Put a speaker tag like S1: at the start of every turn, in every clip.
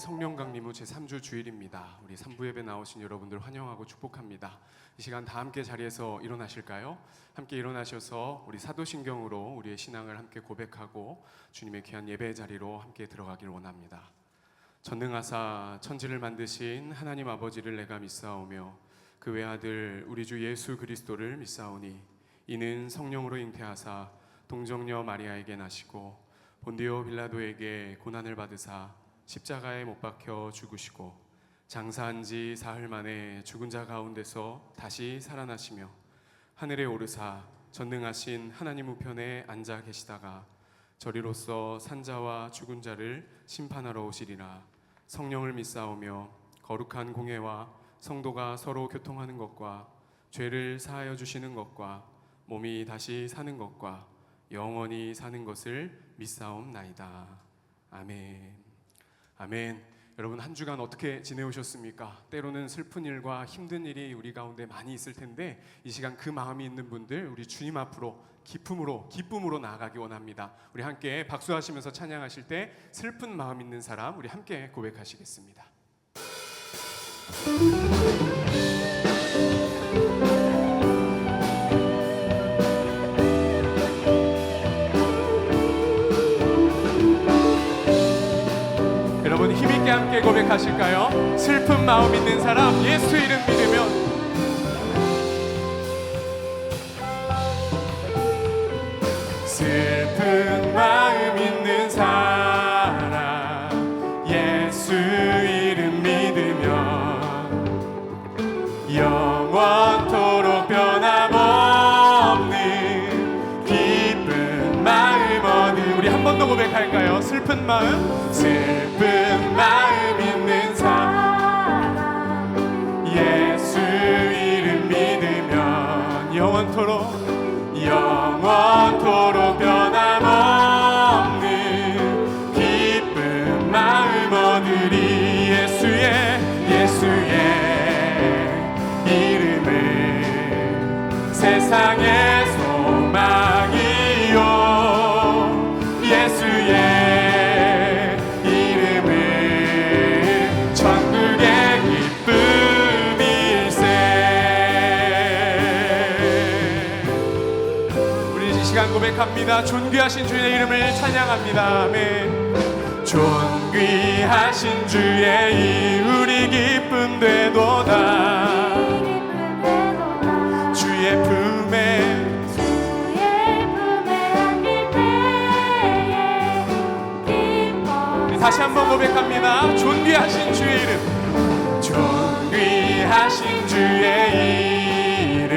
S1: 성령 강림후 제3주 주일입니다. 우리 3부 예배 나오신 여러분들 환영하고 축복합니다. 이 시간 다 함께 자리에서 일어나실까요? 함께 일어나셔서 우리 사도신경으로 우리의 신앙을 함께 고백하고 주님의 귀한 예배의 자리로 함께 들어가길 원합니다. 전능하사 천지를 만드신 하나님 아버지를 내가 믿사오며 그 외아들 우리 주 예수 그리스도를 믿사오니 이는 성령으로 잉태하사 동정녀 마리아에게 나시고 본디오 빌라도에게 고난을 받으사 십자가에 못 박혀 죽으시고 장사한 지 사흘 만에 죽은 자 가운데서 다시 살아나시며 하늘에 오르사 전능하신 하나님 우편에 앉아 계시다가 저리로서 산자와 죽은 자를 심판하러 오시리라. 성령을 믿사오며 거룩한 공회와 성도가 서로 교통하는 것과 죄를 사하여 주시는 것과 몸이 다시 사는 것과 영원히 사는 것을 믿사옵나이다. 아멘. 아멘. 여러분 한 주간 어떻게 지내오셨습니까? 때로는 슬픈 일과 힘든 일이 우리 가운데 많이 있을 텐데 이 시간 그 마음이 있는 분들 우리 주님 앞으로 기쁨으로 나아가기 원합니다. 우리 함께 박수하시면서 찬양하실 때 슬픈 마음 있는 사람 우리 함께 고백하시겠습니다. 여러분 힘있게 함께 고백하실까요? 슬픈 마음 있는 사람 예수 이름 믿으면 슬픈 마음 있는 사람 예수 이름 믿으면 영원토록 변함없는 기쁜 마음 얻으리. 우리 한 번 더 고백할까요? 슬픈 마음 있는 사람 예수 이름 믿으면 영원토록 변함없는 기쁜 마음 얻으리. 예수의 이름은 세상의 소망이요 예수의 고백합니다. 존귀하신 주의 이름을 찬양합니다. 아멘. 존귀하신 주의 이 우리 기쁨 되도다. 주의 품에 안길 때에 기뻐. 다시 한번 고백합니다. 존귀하신 주의 이름. 존귀하신 주의 이름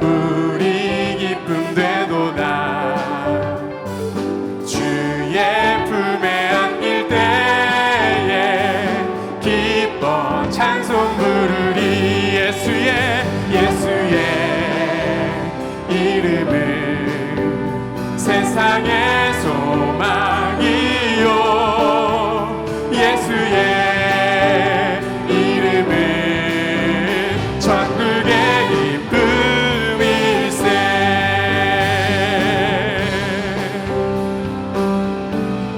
S1: 우리 기쁨 되도다. 주의 품에 안길 때에 기뻐 찬송 부르리. 예수의 이름은 세상의 소망이요 예수의 이름은 천국의 기쁨일세.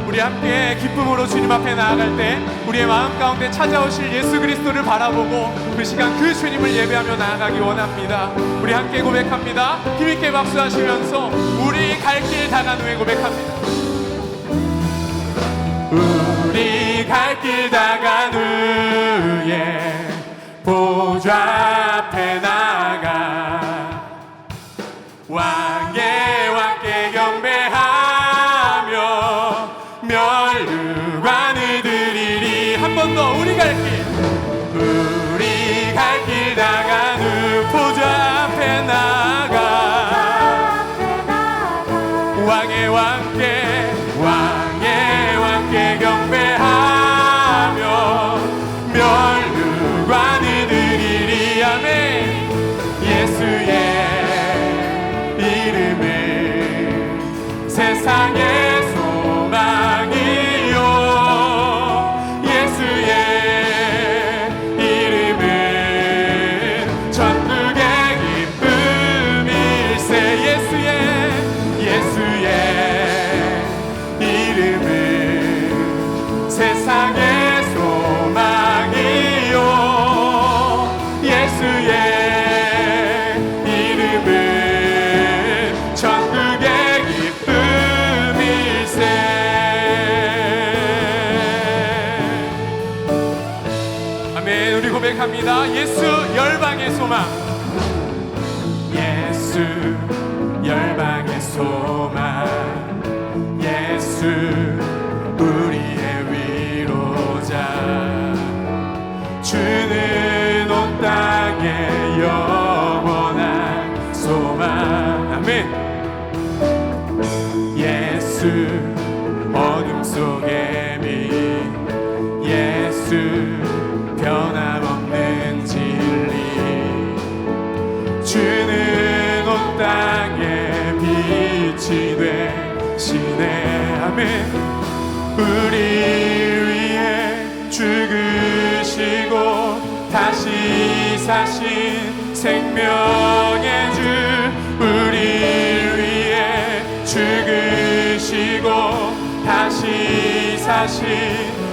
S1: 우리 함께 기쁨으로 주님 앞에 나아갈 때 우리의 마음 가운데 찾아오실 예수 그리스도를 바라보고 그 시간 그 주님을 예배하며 나아가기 원합니다. 우리 함께 고백합니다. 힘있게 박수하시면서 우리 갈 길 다간 후에 고백합니다. 우리 갈 길 다간 후에 보좌 앞에 나가 왕께 경배하며 멸류관을 드리리. 한 번 더 우리 갈 길 다간 후 보좌 앞에 나가 왕의 왕께 경배하며 멸류관을 드리리. 아멘. 예수 열방의 소망, 예수 열방의 소망, 예수 우리의 위로자, 주는 온 땅의 영원한 소망. 아멘. 예수 어둠 속의 빛, 예수 변함없는 진리, 주는 온 땅에 빛이 되시네. 아멘. 우리 위해 죽으시고 다시 사신 생명의 주, 우리 위해 죽으시고 다시 사신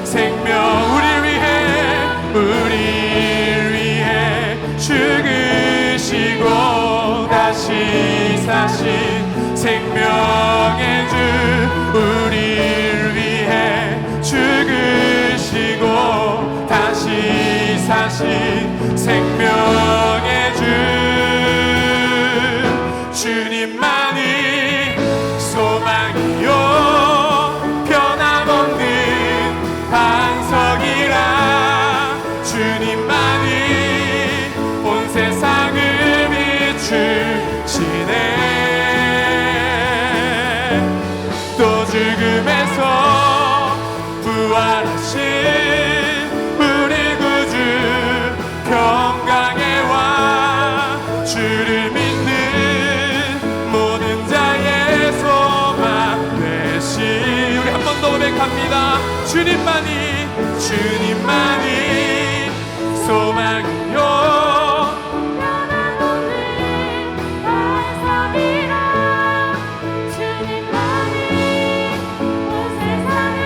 S1: 생명, 우리 위해 죽으시고 다시 사신 생명의 주, 우리 위해 죽으시고 다시 사신 생명의 주, 주님만이 소망이요 변함없는 반석이라, 주님만이 온 세상을 비추시네. 또 죽음에서 부활하신 우리 구주 평강의 왕, 주를 믿는 모든 자의 소망 되시. 우리 한 번 더 고백합니다. 주님만이 소망이요
S2: 변함없는 반석이라, 주님만이 온 세상을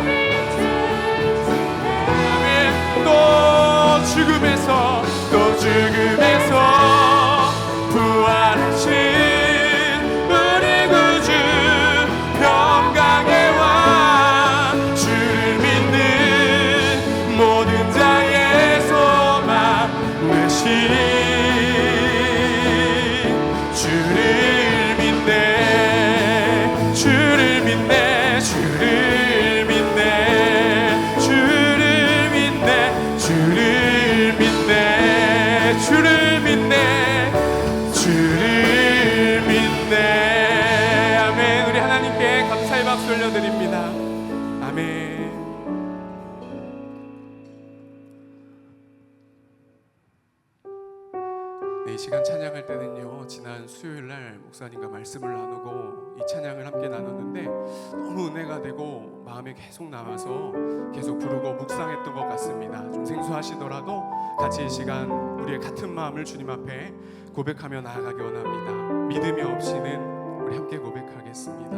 S2: 비추시네.
S1: 아멘. 또 죽음에서 부활하신 우리 구주 평강의 왕, 주를 믿는 모든 자의 소망 되신, 주를 믿네, 주를 믿네, 주를 믿네, 주를 믿네, 주를 믿네, 주를 믿네, 주를 믿네. 아멘. 우리 하나님께 감사의 박수 올려드립니다. 아멘. 네, 이 시간 찬양할 때는요, 지난 수요일날 목사님과 말씀을 나누고 이 찬양을 함께 나눴는데 너무 은혜가 되고 마음에 계속 남아서 계속 부르고 묵상했던 것 같습니다. 좀 생소하시더라도 같이 이 시간 우리의 같은 마음을 주님 앞에 고백하며 나아가기 원합니다. 믿음이 없이는 우리 함께 고백하겠습니다.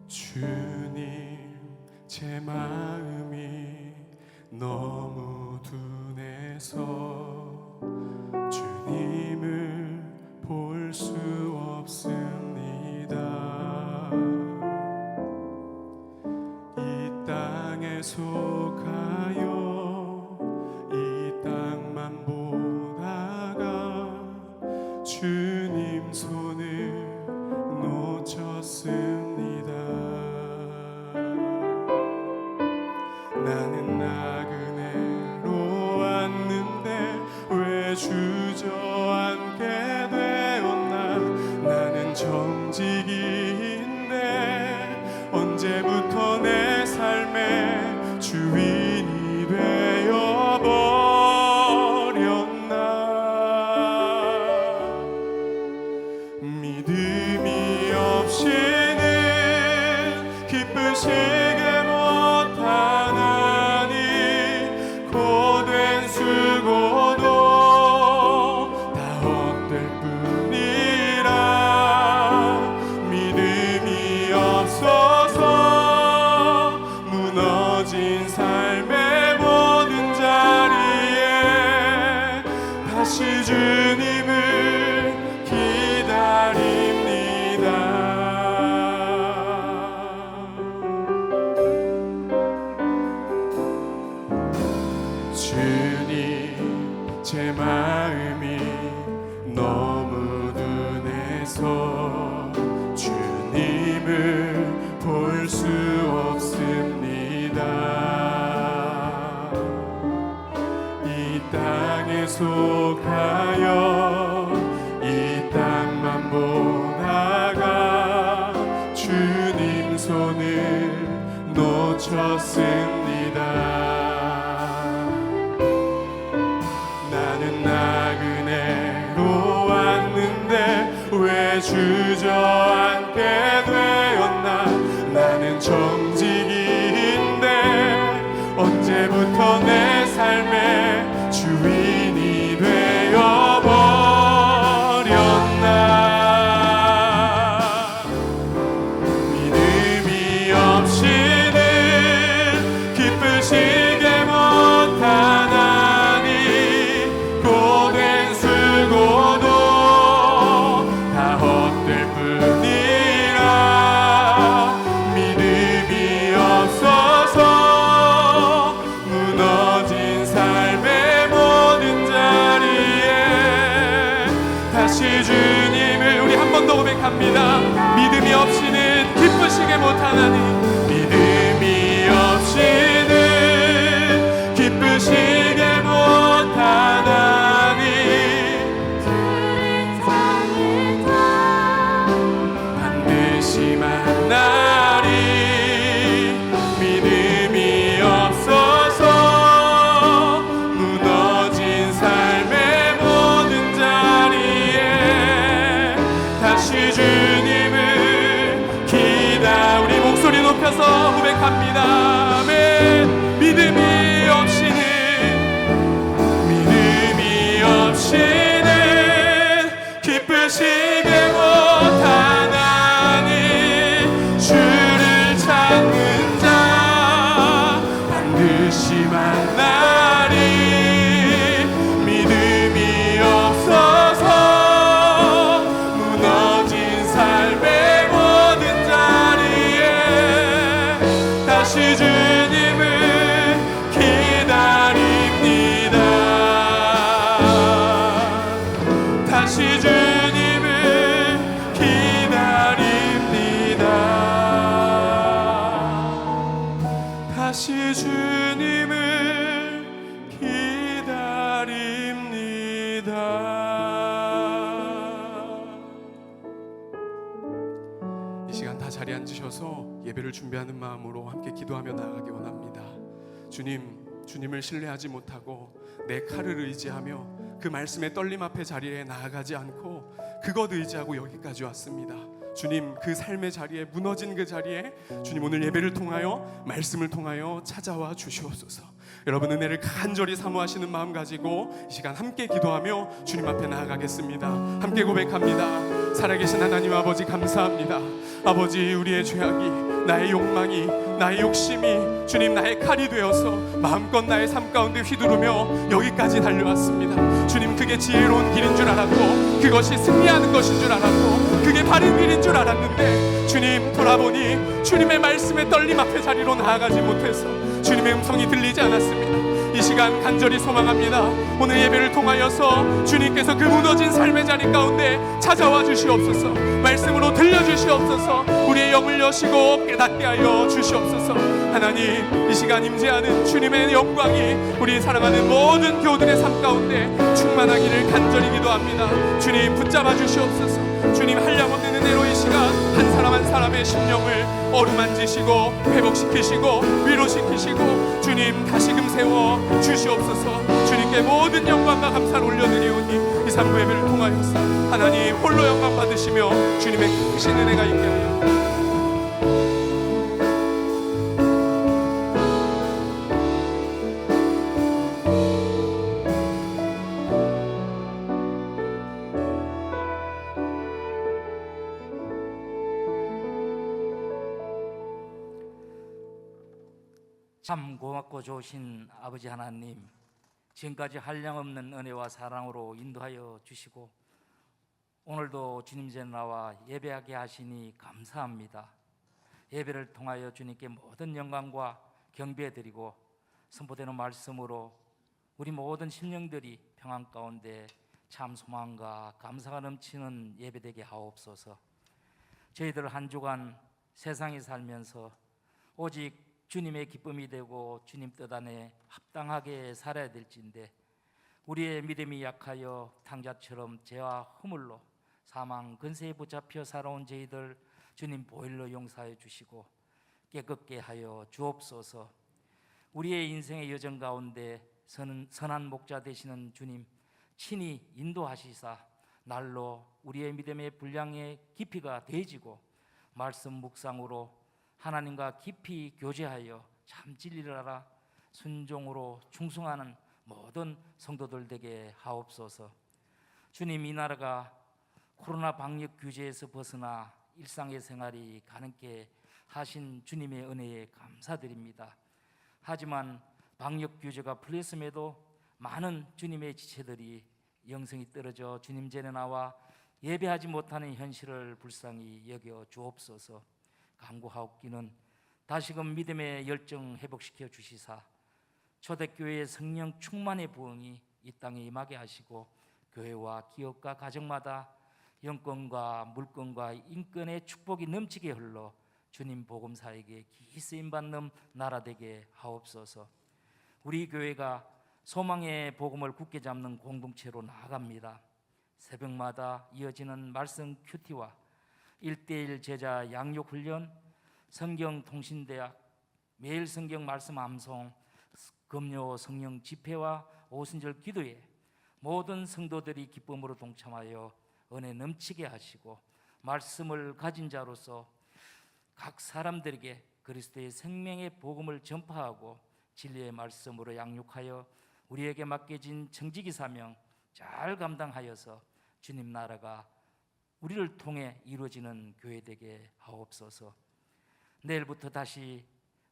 S1: 주님, 제 마음이 너무 둔해서 주님을 볼 수 없습니다. 이 땅에 속하여 이 땅만 보다가 주님 손을 놓쳤습니다. 나는 나그네로 왔는데 왜 주저앉게 되었나. 나는 정직이인데 언제부터 내 삶의 주인이 되어버렸나. 믿음이 없이는 기쁘시게 못하나니 제 마음이 너무 눈에서 주님을 볼 수 없습니다. 이 땅에 속하여 이 땅만 보다가 주님 손을 놓쳤습니다. 나는 나그네로 왔는데 왜 주저앉게 되었나. 나는 정직인데 언제부터 내 삶의 주인이 되어버렸나. 믿음이 없이는 기쁘시게 못하나니 고된 수고도 다 헛될 뿐이라. 믿음이 없어서 무너진 삶의 모든 자리에 다시 주님을 우리 한 번 더 고백합니다. 믿음이 없이는 기쁘시게 못하나니. 믿음이 없이는 기쁘시게 못하나니.
S2: 그를 찾는 자
S1: 반드시 만나리. 믿음이 없어서 무너진 삶의 모든 자리에 다시 주님을 우리 목소리 높여서 고백합니다. 아멘. 믿음이 없이는 기쁘시게 못하나니. 주를 찾는 자 반드시 만나리. 믿음이 없어서 무너진 삶의 모든 자리에 다시 주님을 기다립니다. 다시 주님을 기다립니다. 다시 주님을 기다립니다. 이 시간 다 자리에 앉으셔서 예배를 준비하는 마음으로 함께 기도하며 나아가기 원합니다. 주님을 신뢰하지 못하고 내 칼을 의지하며 그 말씀의 떨림 앞에 자리에 나아가지 않고 그것 의지하고 여기까지 왔습니다. 주님, 그 삶의 자리에, 무너진 그 자리에 주님 오늘 예배를 통하여, 말씀을 통하여 찾아와 주시옵소서. 여러분, 은혜를 간절히 사모하시는 마음 가지고 이 시간 함께 기도하며 주님 앞에 나아가겠습니다. 함께 고백합니다. 살아계신 하나님 아버지, 감사합니다. 아버지, 우리의 죄악이, 나의 욕망이, 나의 욕심이 주님 나의 칼이 되어서 마음껏 나의 삶 가운데 휘두르며 여기까지 달려왔습니다. 주님, 그게 지혜로운 길인 줄 알았고 그것이 승리하는 것인 줄 알았고 그게 바른 길인 줄 알았는데 주님, 돌아보니 주님의 말씀의 떨림 앞에 자리로 나아가지 못해서 주님의 음성이 들리지 않았습니다. 이 시간 간절히 소망합니다. 오늘 예배를 통하여서 주님께서 그 무너진 삶의 자리 가운데 찾아와 주시옵소서. 말씀으로 들려주시옵소서. 우리의 영을 여시고 깨닫게 하여 주시옵소서. 하나님, 이 시간 임재하는 주님의 영광이 우리 사랑하는 모든 교우들의 삶 가운데 충만하기를 간절히 기도합니다. 주님, 붙잡아 주시옵소서. 주님, 한량없는 은혜로 이 시간 한 사람 한 사람의 심령을 어루만지시고 회복시키시고 위로시키시고 주님, 다시금 세워 주시옵소서. 주님께 모든 영광과 감사를 올려드리오니 이 산부 예배를 통하여서 하나님 홀로 영광 받으시며 주님의 크신 은혜가 있게 하여
S3: 참 고맙고 좋으신 아버지 하나님, 지금까지 한량없는 은혜와 사랑으로 인도하여 주시고 오늘도 주님 전에 나와 예배하게 하시니 감사합니다. 예배를 통하여 주님께 모든 영광과 경배드리고 선포되는 말씀으로 우리 모든 심령들이 평안 가운데 참 소망과 감사가 넘치는 예배되게 하옵소서. 저희들 한 주간 세상에 살면서 오직 주님의 기쁨이 되고 주님 뜻 안에 합당하게 살아야 될진데 우리의 믿음이 약하여 탕자처럼 죄와 허물로 사망 근세에 붙잡혀 살아온 저희들 주님 보혈로 용서해 주시고 깨끗게 하여 주옵소서. 우리의 인생의 여정 가운데 선한 목자 되시는 주님 친히 인도하시사 날로 우리의 믿음의 분량의 깊이가 더해지고 말씀 묵상으로 하나님과 깊이 교제하여 참 진리를 알아 순종으로 충성하는 모든 성도들 되게 하옵소서. 주님, 이 나라가 코로나 방역 규제에서 벗어나 일상의 생활이 가능케 하신 주님의 은혜에 감사드립니다. 하지만 방역 규제가 풀렸음에도 많은 주님의 지체들이 영성이 떨어져 주님 전에 나와 예배하지 못하는 현실을 불쌍히 여겨 주옵소서. 간구하옵기는 다시금 믿음의 열정 회복시켜 주시사 초대교회의 성령 충만의 부흥이 이 땅에 임하게 하시고 교회와 기업과 가정마다 영권과 물권과 인권의 축복이 넘치게 흘러 주님 복음사에게 기이 쓰임받는 나라 되게 하옵소서. 우리 교회가 소망의 복음을 굳게 잡는 공동체로 나아갑니다. 새벽마다 이어지는 말씀 큐티와 1:1 제자 양육 훈련, 성경 통신대학, 매일 성경 말씀 암송, 금요 성령 집회와 오순절 기도에 모든 성도들이 기쁨으로 동참하여 은혜 넘치게 하시고 말씀을 가진 자로서 각 사람들에게 그리스도의 생명의 복음을 전파하고 진리의 말씀으로 양육하여 우리에게 맡겨진 청지기 사명 잘 감당하여서 주님 나라가 우리를 통해 이루어지는 교회 되게 하옵소서. 내일부터 다시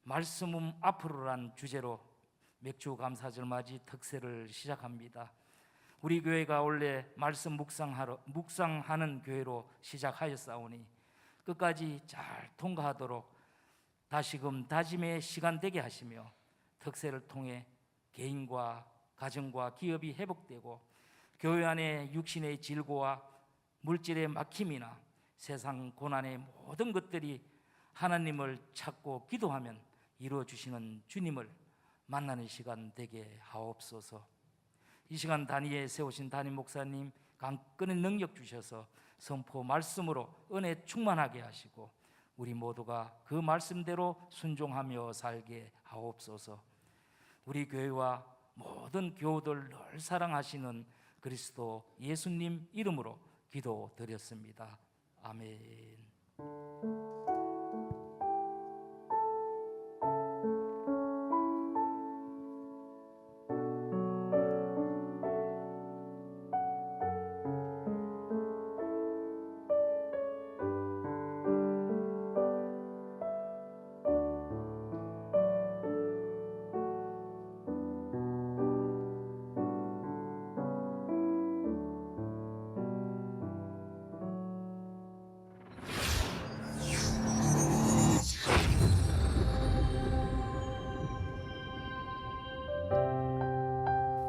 S3: 말씀 앞으로란 주제로 맥주 감사절 맞이 특세를 시작합니다. 우리 교회가 원래 말씀 묵상하는 교회로 시작하였사오니 끝까지 잘 통과하도록 다시금 다짐의 시간 되게 하시며 특세를 통해 개인과 가정과 기업이 회복되고 교회 안에 육신의 질고와 물질의 막힘이나 세상 고난의 모든 것들이 하나님을 찾고 기도하면 이루어주시는 주님을 만나는 시간 되게 하옵소서. 이 시간 단위에 세우신 담임 목사님 강건의 능력 주셔서 선포 말씀으로 은혜 충만하게 하시고 우리 모두가 그 말씀대로 순종하며 살게 하옵소서. 우리 교회와 모든 교우들 늘 사랑하시는 그리스도 예수님 이름으로 기도드렸습니다. 아멘.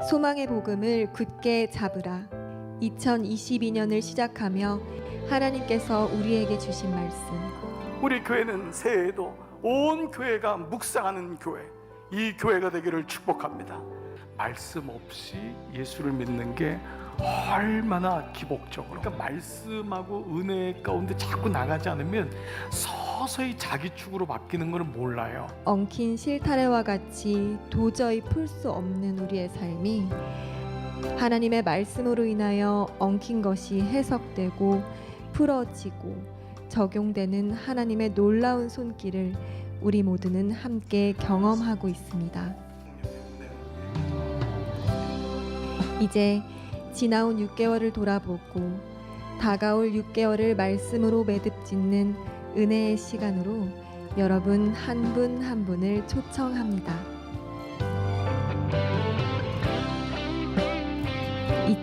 S4: 소망의 복음을 굳게 잡으라. 2022년을 시작하며 하나님께서 우리에게 주신 말씀,
S5: 우리 교회는 새해에도 온 교회가 묵상하는 교회, 이 교회가 되기를 축복합니다. 말씀 없이 예수를 믿는 게 얼마나 기복적으로, 그러니까 말씀하고 은혜 가운데 자꾸 나가지 않으면 서서히 자기 축으로 바뀌는 걸 몰라요.
S4: 엉킨 실타래와 같이 도저히 풀 수 없는 우리의 삶이 하나님의 말씀으로 인하여 엉킨 것이 해석되고 풀어지고 적용되는 하나님의 놀라운 손길을 우리 모두는 함께 경험하고 있습니다. 이제 지나온 6개월을 돌아보고 다가올 6개월을 말씀으로 매듭짓는 은혜의 시간으로 여러분 한 분 한 분을 초청합니다.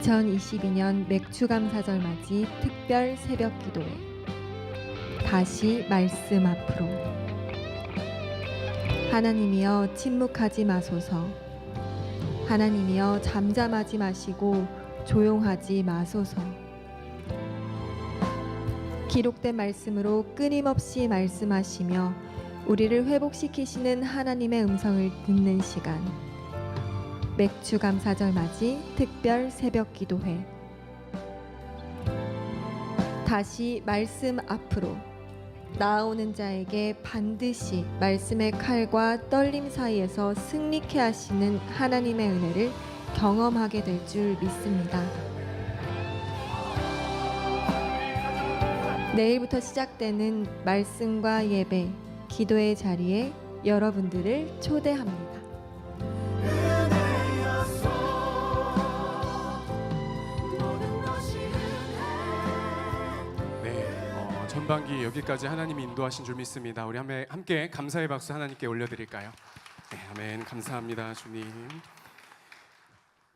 S4: 2022년 맥주감사절 맞이 특별 새벽 기도회, 다시 말씀 앞으로. 하나님이여 침묵하지 마소서. 하나님이여 잠잠하지 마시고 조용하지 마소서. 기록된 말씀으로 끊임없이 말씀하시며 우리를 회복시키시는 하나님의 음성을 듣는 시간. 맥주 감사절 맞이 특별 새벽 기도회. 다시 말씀 앞으로. 나아오는 자에게 반드시 말씀의 칼과 떨림 사이에서 승리케 하시는 하나님의 은혜를 경험하게 될 줄 믿습니다. 내일부터 시작되는 말씀과 예배, 기도의 자리에 여러분들을 초대합니다.
S1: 전반기 여기까지 하나님이 인도하신 줄 믿습니다. 우리 함께 감사의 박수 하나님께 올려드릴까요? 네, 아멘. 감사합니다, 주님.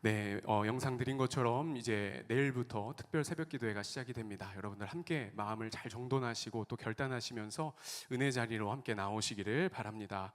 S1: 네, 영상 드린 것처럼 이제 내일부터 특별 새벽 기도회가 시작이 됩니다. 여러분들 함께 마음을 잘 정돈하시고 또 결단하시면서 은혜 자리로 함께 나오시기를 바랍니다.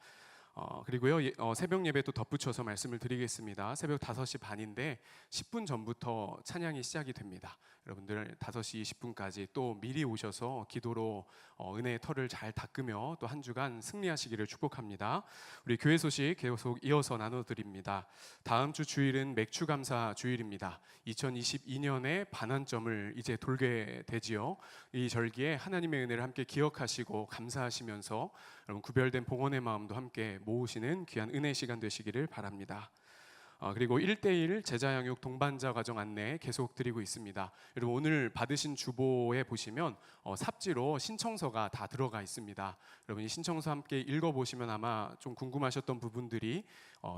S1: 그리고요, 새벽 예배 또 덧붙여서 말씀을 드리겠습니다. 새벽 5시 반인데 10분 전부터 찬양이 시작이 됩니다. 여러분들 5시 20분까지 또 미리 오셔서 기도로 은혜의 털을 잘 닦으며 또 한 주간 승리하시기를 축복합니다. 우리 교회 소식 계속 이어서 나눠드립니다. 다음 주 주일은 맥주감사 주일입니다. 2022년의 반환점을 이제 돌게 되지요. 이 절기에 하나님의 은혜를 함께 기억하시고 감사하시면서 여러분 구별된 봉헌의 마음도 함께 모으시는 귀한 은혜 시간 되시기를 바랍니다. 그리고 1:1 제자 양육 동반자 과정 안내 계속 드리고 있습니다. 여러분 오늘 받으신 주보에 보시면 삽지로 신청서가 다 들어가 있습니다. 여러분 이 신청서 함께 읽어보시면 아마 좀 궁금하셨던 부분들이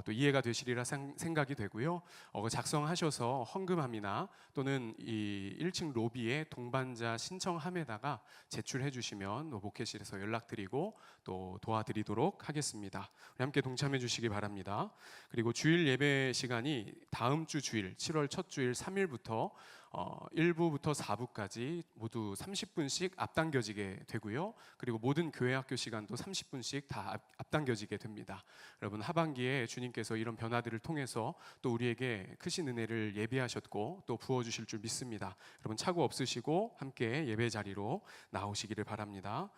S1: 또 이해가 되시리라 생각이 되고요. 작성하셔서 헌금함이나 또는 이 1층 로비에 동반자 신청함에다가 제출해 주시면 목회실에서 연락드리고 또 도와드리도록 하겠습니다. 우리 함께 동참해 주시기 바랍니다. 그리고 주일 예배 시간이 다음 주 주일 7월 첫 주일 3일부터 1부부터 4부까지 모두 30분씩 앞당겨지게 되고요. 그리고 모든 교회 학교 시간도 30분씩 다 앞당겨지게 됩니다. 여러분 하반기에 주님께서 이런 변화들을 통해서 또 우리에게 크신 은혜를 예비하셨고 또 부어주실 줄 믿습니다. 여러분 착오 없으시고 함께 예배 자리로 나오시기를 바랍니다.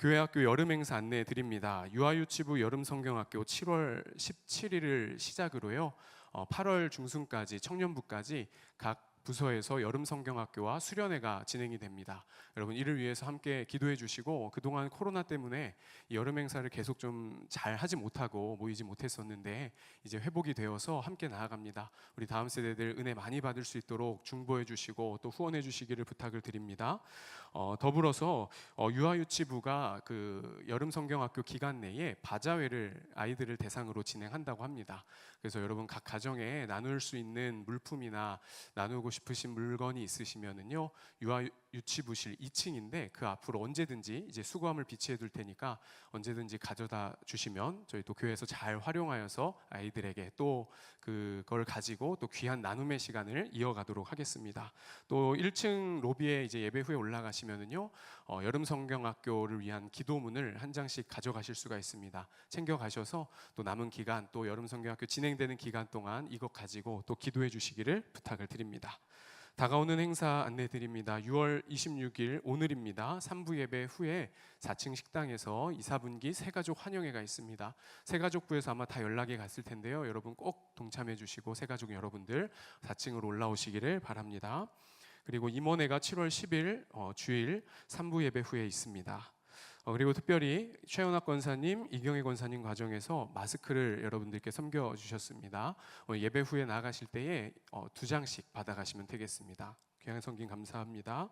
S1: 교회 학교 여름 행사 안내해 드립니다. 유아유치부 여름 성경학교 7월 17일을 시작으로요. 8월 중순까지 청년부까지 각 부서에서 여름 성경학교와 수련회가 진행이 됩니다. 여러분 이를 위해서 함께 기도해 주시고 그동안 코로나 때문에 이 여름 행사를 계속 좀 잘 하지 못하고 모이지 못했었는데 이제 회복이 되어서 함께 나아갑니다. 우리 다음 세대들 은혜 많이 받을 수 있도록 중보해 주시고 또 후원해 주시기를 부탁을 드립니다. 더불어서 유아유치부가 그 여름 성경학교 기간 내에 바자회를 아이들을 대상으로 진행한다고 합니다. 그래서 여러분 각 가정에 나눌 수 있는 물품이나 나누고 싶으신 물건이 있으시면은요 유아유치부실 2층인데 그 앞으로 언제든지 이제 수거함을 비치해 둘 테니까 언제든지 가져다 주시면 저희 또 교회에서 잘 활용하여서 아이들에게 또 그걸 가지고 또 귀한 나눔의 시간을 이어가도록 하겠습니다. 또 1층 로비에 이제 예배 후에 올라가시면은요 여름 성경학교를 위한 기도문을 한 장씩 가져가실 수가 있습니다. 챙겨 가셔서 또 남은 기간 또 여름 성경학교 진행되는 기간 동안 이것 가지고 또 기도해 주시기를 부탁을 드립니다. 다가오는 행사 안내 드립니다. 6월 26일 오늘입니다. 3부 예배 후에 4층 식당에서 2, 4분기 새가족 환영회가 있습니다. 새가족부에서 아마 다 연락이 갔을 텐데요. 여러분 꼭 동참해 주시고 새가족 여러분들 4층으로 올라오시기를 바랍니다. 그리고 임원회가 7월 10일 주일 3부 예배 후에 있습니다. 그리고 특별히 최연학 권사님, 이경희 권사님 과정에서 마스크를 여러분들께 섬겨주셨습니다. 예배 후에 나가실 때에 2장씩 받아가시면 되겠습니다. 귀한 성김 감사합니다.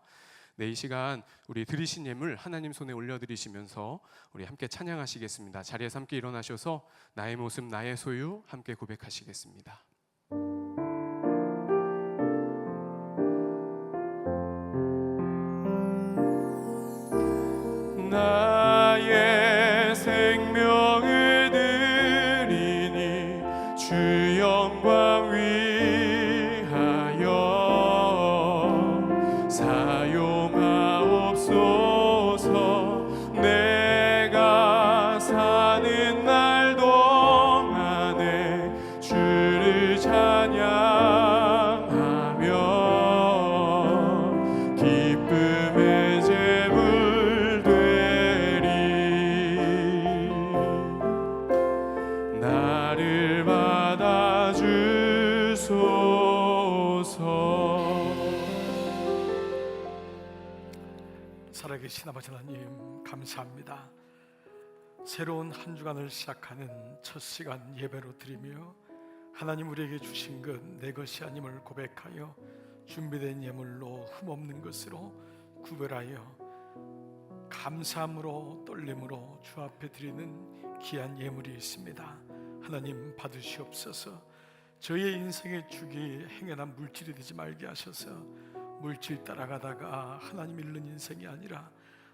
S1: 네, 이 시간 우리 드리신 예물 하나님 손에 올려드리시면서 우리 함께 찬양하시겠습니다. 자리에서 함께 일어나셔서 나의 모습 나의 소유 함께 고백하시겠습니다. 나의 생명을 드리니 주 영광 위하여 사용하옵소서. 내가 사는 날 동안에 주를 찬양하며 기쁨의 제물 되리. 나를 받아주소서.
S5: 살아계신 아버지 하나님, 감사합니다. 새로운 한 주간을 시작하는 첫 시간 예배로 드리며 하나님 우리에게 주신 것 내 것이 아님을 고백하여 준비된 예물로 흠없는 것으로 구별하여 감사함으로 떨림으로 주 앞에 드리는 귀한 예물이 있습니다. 하나님 받으시옵소서. 저희의 인생의 축이 행여나 물질이 되지 말게 하셔서 물질 따라가다가 하나님 잃는 인생이 아니라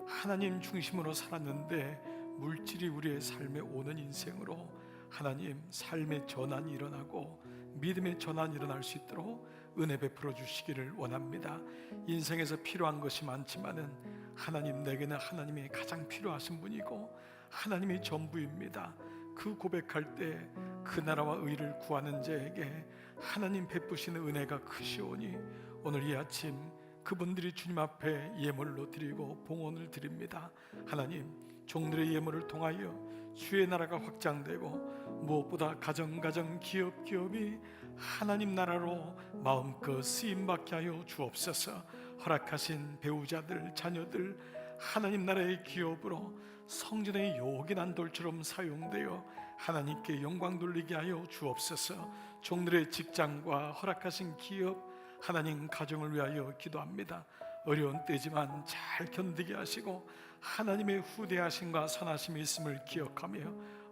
S5: 하나님 중심으로 살았는데 물질이 우리의 삶에 오는 인생으로 하나님 삶의 전환이 일어나고 믿음의 전환이 일어날 수 있도록 은혜 베풀어 주시기를 원합니다. 인생에서 필요한 것이 많지만은 하나님, 내게는 하나님이 가장 필요하신 분이고 하나님이 전부입니다. 그 고백할 때 그 나라와 의를 구하는 자에게 하나님 베푸시는 은혜가 크시오니 오늘 이 아침 그분들이 주님 앞에 예물로 드리고 봉헌을 드립니다. 하나님, 종들의 예물을 통하여 주의 나라가 확장되고 무엇보다 가정 기업이 하나님 나라로 마음껏 쓰임받게 하여 주옵소서. 허락하신 배우자들, 자녀들 하나님 나라의 기업으로 성전의 요긴한 돌처럼 사용되어 하나님께 영광 돌리게 하여 주옵소서. 종들의 직장과 허락하신 기업, 하나님 가정을 위하여 기도합니다. 어려운 때지만 잘 견디게 하시고 하나님의 후대하심과 선하심이 있음을 기억하며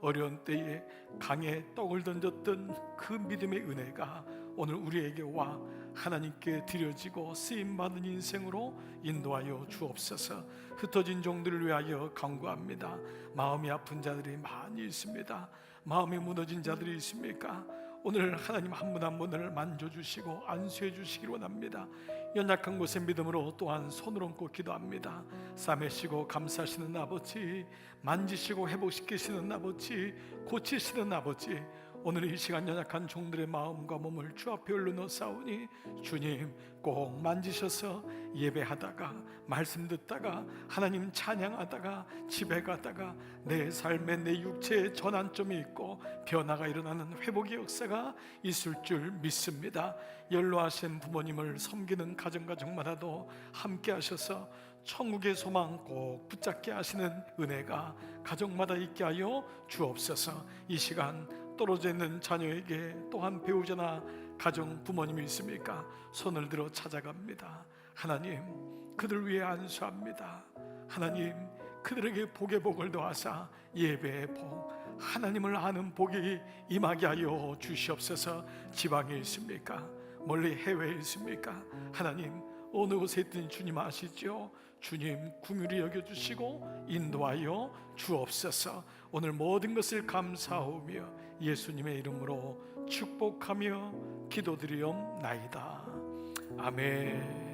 S5: 어려운 때에 강에 떡을 던졌던 그 믿음의 은혜가 오늘 우리에게 와 하나님께 드려지고 쓰임받은 인생으로 인도하여 주옵소서. 흩어진 종들을 위하여 간구합니다. 마음이 아픈 자들이 많이 있습니다. 마음이 무너진 자들이 있습니까? 오늘 하나님 한 분 한 분을 만져주시고 안수해 주시길 원합니다. 연약한 곳에 믿음으로 또한 손을 얹고 기도합니다. 싸매시고 감싸시는 아버지, 만지시고 회복시키시는 아버지, 고치시는 아버지, 오늘 이 시간 연약한 종들의 마음과 몸을 주 앞에 올려놓사오니 주님 꼭 만지셔서 예배하다가 말씀 듣다가 하나님 찬양하다가 집에 가다가 내 삶에 내 육체에 전환점이 있고 변화가 일어나는 회복의 역사가 있을 줄 믿습니다. 연로하신 부모님을 섬기는 가정마다도 함께 하셔서 천국의 소망 꼭 붙잡게 하시는 은혜가 가정마다 있게 하여 주옵소서. 이 시간 떨어져 있는 자녀에게 또한 배우자나 가정 부모님이 있습니까? 손을 들어 찾아갑니다. 하나님, 그들 위해 안수합니다. 하나님, 그들에게 복의 복을 더하사 예배의 복, 하나님을 아는 복이 임하게 하여 주시옵소서. 지방에 있습니까? 멀리 해외에 있습니까? 하나님, 어느 곳에 있든 주님 아시죠? 주님 긍휼히 여겨주시고 인도하여 주옵소서. 오늘 모든 것을 감사하며 예수님의 이름으로 축복하며 기도드리옵나이다. 아멘.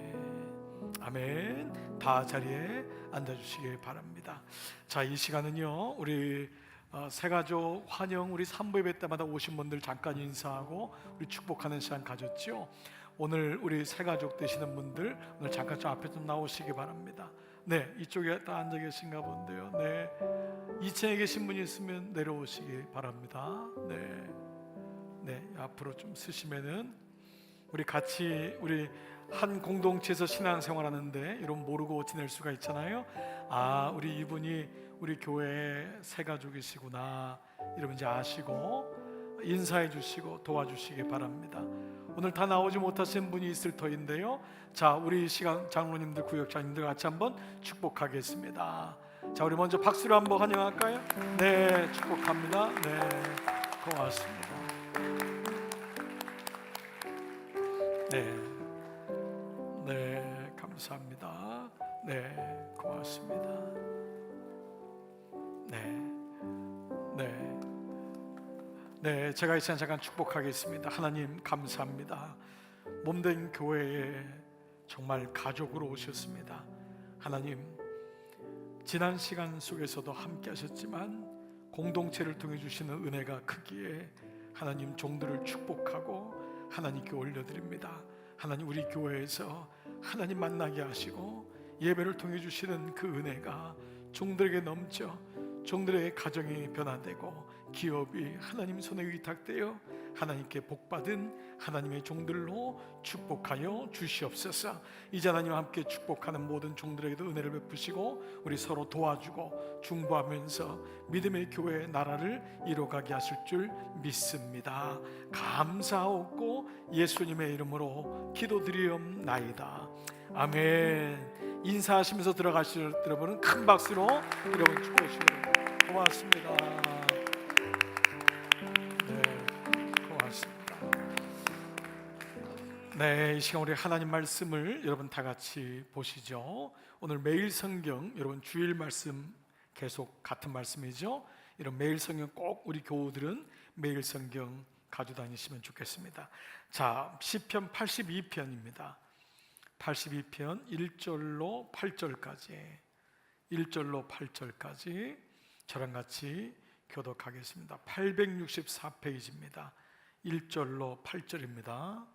S5: 아멘. 다 자리에 앉아주시기 바랍니다. 자, 이 시간은요 우리 새가족 환영, 우리 산부 예배 때마다 오신 분들 잠깐 인사하고 우리 축복하는 시간 가졌죠. 오늘 우리 새가족 되시는 분들 오늘 잠깐 좀 앞에 좀 나오시기 바랍니다. 네, 이쪽에 다 앉아 계신가 본데요. 네, 2층에 계신 분이 있으면 내려오시기 바랍니다. 네, 네, 앞으로 좀 쓰시면은 우리 같이 우리 한 공동체에서 신앙생활하는데 이런 모르고 지낼 수가 있잖아요. 아, 우리 이분이 우리 교회의 새가족이시구나 이러면 이제 아시고 인사해 주시고 도와주시기 바랍니다. 오늘 다 나오지 못하신 분이 있을 터인데요. 자, 우리 시간 장로님들, 구역장님들 같이 한번 축복하겠습니다. 자, 우리 먼저 박수로 한번 환영할까요? 네, 축복합니다. 네, 고맙습니다. 네, 네, 감사합니다. 네, 고맙습니다. 네, 네, 네, 제가 이 시간 잠깐 축복하겠습니다. 하나님 감사합니다. 몸된 교회에 정말 가족으로 오셨습니다. 하나님, 지난 시간 속에서도 함께 하셨지만 공동체를 통해 주시는 은혜가 크기에 하나님 종들을 축복하고 하나님께 올려드립니다. 하나님, 우리 교회에서 하나님 만나게 하시고 예배를 통해 주시는 그 은혜가 종들에게 넘쳐 종들의 가정이 변화되고 기업이 하나님 손에 위탁되어 하나님께 복받은 하나님의 종들로 축복하여 주시옵소서. 이제 하나님과 함께 축복하는 모든 종들에게도 은혜를 베푸시고 우리 서로 도와주고 중보하면서 믿음의 교회의 나라를 이뤄가게 하실 줄 믿습니다. 감사하고 예수님의 이름으로 기도드리옵나이다. 아멘. 인사하시면서 들어가실 여러분은 큰 박수로 여러분 축복해 주시면 고맙습니다. 네, 이 시간 우리 하나님 말씀을 여러분 다 같이 보시죠. 오늘 매일 성경, 여러분 주일 말씀 계속 같은 말씀이죠. 이런 매일 성경 꼭 우리 교우들은 매일 성경 가지고 다니시면 좋겠습니다. 자, 시편 82편입니다. 82편 1절로 8절까지 1절로 8절까지 저랑 같이 교독하겠습니다. 864페이지입니다. 1절로 8절입니다.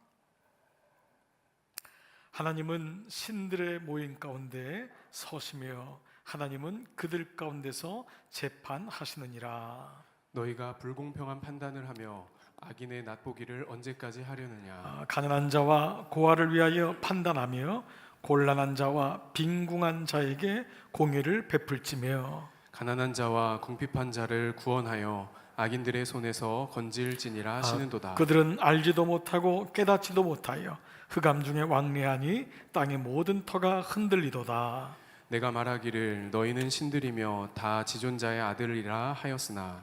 S5: 하나님은 신들의 모임 가운데 서시며 하나님은 그들 가운데서 재판하시느니라.
S1: 너희가 불공평한 판단을 하며 악인의 낫보기를 언제까지 하려느냐.
S5: 가난한 자와 고아를 위하여 판단하며 곤란한 자와 빈궁한 자에게 공의를 베풀지며
S1: 가난한 자와 궁핍한 자를 구원하여 악인들의 손에서 건질지니라 하시는도다.
S5: 그들은 알지도 못하고 깨닫지도 못하여 흑암 중에 왕래하니 땅의 모든 터가 흔들리도다.
S1: 내가 말하기를 너희는 신들이며 다 지존자의 아들이라 하였으나